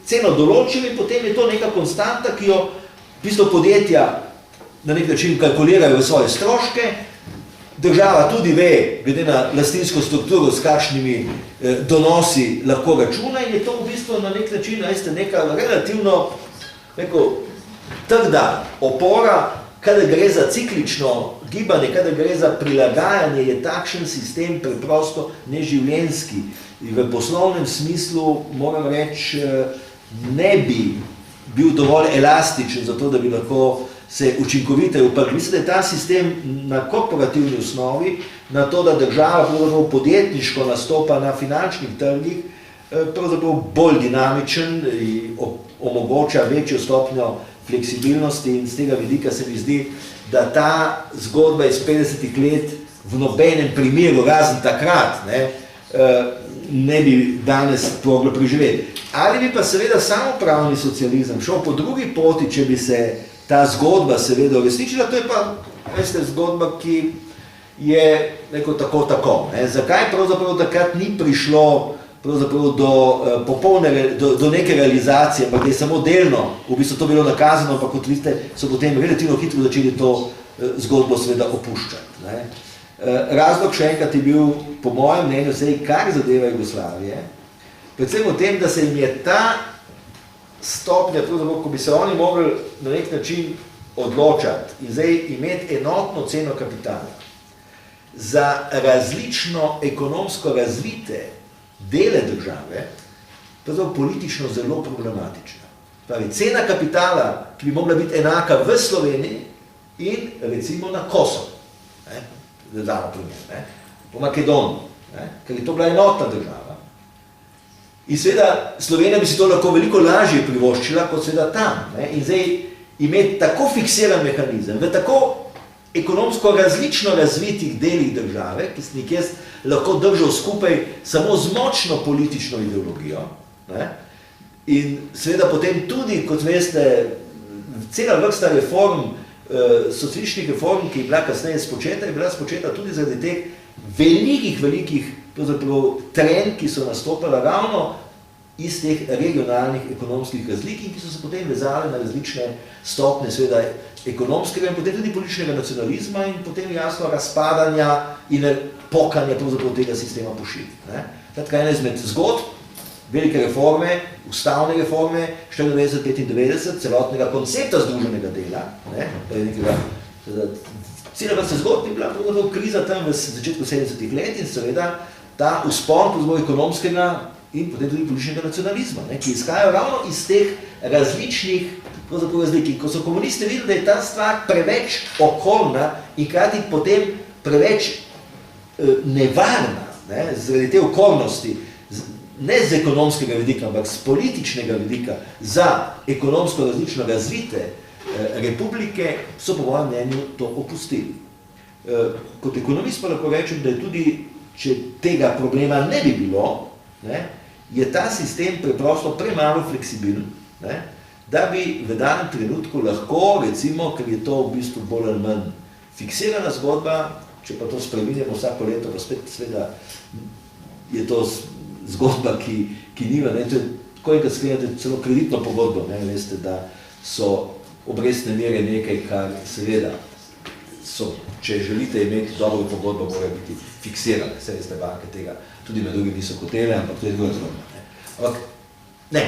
ceno določim in potem je to neka konstanta, ki jo v bistvu podjetja na nek način kalkulirajo v svoje stroške, država tudi ve, glede na lastninsko strukturo, s kakšnimi donosi lahko računa in je to v bistvu na nek način, neka relativno trda opora, kadar gre za ciklično gibanje, kadar gre za prilagajanje, je takšen sistem preprosto neživljenjski. In v poslovnem smislu, moram reči, ne bi bil dovolj elastičen za to, da bi lahko se učinkovite uprli. Mislim, da je ta sistem na korporativni osnovi, na to, da država podjetniško nastopa na finančnih trgih, pravzaprav bolj dinamičen in omogoča večjo stopnjo fleksibilnosti in z tega vidika se mi zdi, da ta zgodba iz 50 let v nobenem primeru, razen takrat, ne bi danes moglo preživeti. Ali bi pa seveda samopravni socializem šel po drugi poti, če bi se ta zgodba seveda uresničila, to je pa, veste, zgodba, ki je neko tako. Zakaj pravzaprav takrat ni prišlo pravzaprav do neke realizacije, ampak je samo delno, v bistvu to bilo nakazano, ampak kot vidite, so potem relativno hitro začeli to zgodbo seveda opuščati. Razlog še enkrat je bil, po mojem mnenju, kar zadeva Jugoslavije, predvsem v tem, da se jim je ta stopnja, ko bi se oni mogli na nek način odločati in zdaj imeti enotno ceno kapitala za različno ekonomsko razvite dele države, pravzaprav politično zelo problematična. Pravi, cena kapitala, ki bi mogla biti enaka v Sloveniji in recimo na Kosovo, da damo primer, po Makedoniji, ker je to bila enotna država. In seveda Slovenija bi si to lahko veliko lažje privoščila, kot seveda tam. In zdaj imeti tako fiksiran mehanizem, v tako ekonomsko različno razvitih delih države, ki se nekje lahko držal skupaj samo z močno politično ideologijo. In seveda potem tudi, kot veste, cela vrsta reform, socialističnih reform, ki je bila kasneje spočeta, je bila spočeta tudi zaradi teh velikih trend, ki so nastopala ravno iz teh regionalnih ekonomskih razlik in ki so se potem vezali na različne stopnje seveda ekonomskega in potem tudi političnega nacionalizma in potem jasno razpadanja in pokanja tega sistema pošilj. Taka ena izmed zgodb, velike reforme, ustavne reforme, 1994-1995, celotnega koncepta združenega dela, cela vrsta zgodb je bila kriza tam v začetku 70-ih let in seveda ta vzpon ekonomskega in potem tudi političnega nacionalizma, ki izhajajo ravno iz teh različnih razlik. Ko so komunisti videli, da je ta stvar preveč okolna in krati potem preveč nevarna, zaradi te okolnosti, ne z ekonomskega vidika, ampak z političnega vidika za ekonomsko različno razvite republike, so po mojem mnenju to opustili. Kot ekonomist pa lahko rečem, da je tudi, če tega problema ne bi bilo, je ta sistem preprosto premalo fleksibilen, da bi v danem trenutku lahko, recimo, ker je to v bistvu bolj ali manj fiksirana zgodba, če pa to spreminjamo vsako leto, pa spet seveda je to zgodba, ki nima, tako enkrat sklenete celo kreditno pogodbo, veste, da so obrestne mere nekaj, kar seveda so, če želite imeti dobro pogodbo, morajo biti fiksirane, vse veste, banke tega tudi med drugim niso hotele, ampak to je druga zgodba. Ampak ne,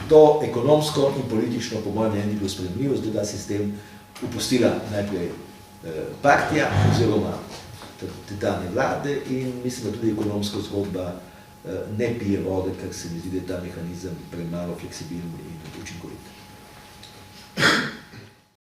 to ekonomsko in politično po mojem mnenju ni bilo sprejemljivo, zdaj ta sistem upustila najprej partija oziroma tedanje vlade in mislim, da tudi ekonomska zgodba ne pije vode, ker se mi zdi, da je ta mehanizem premalo fleksibilen in učinkovit.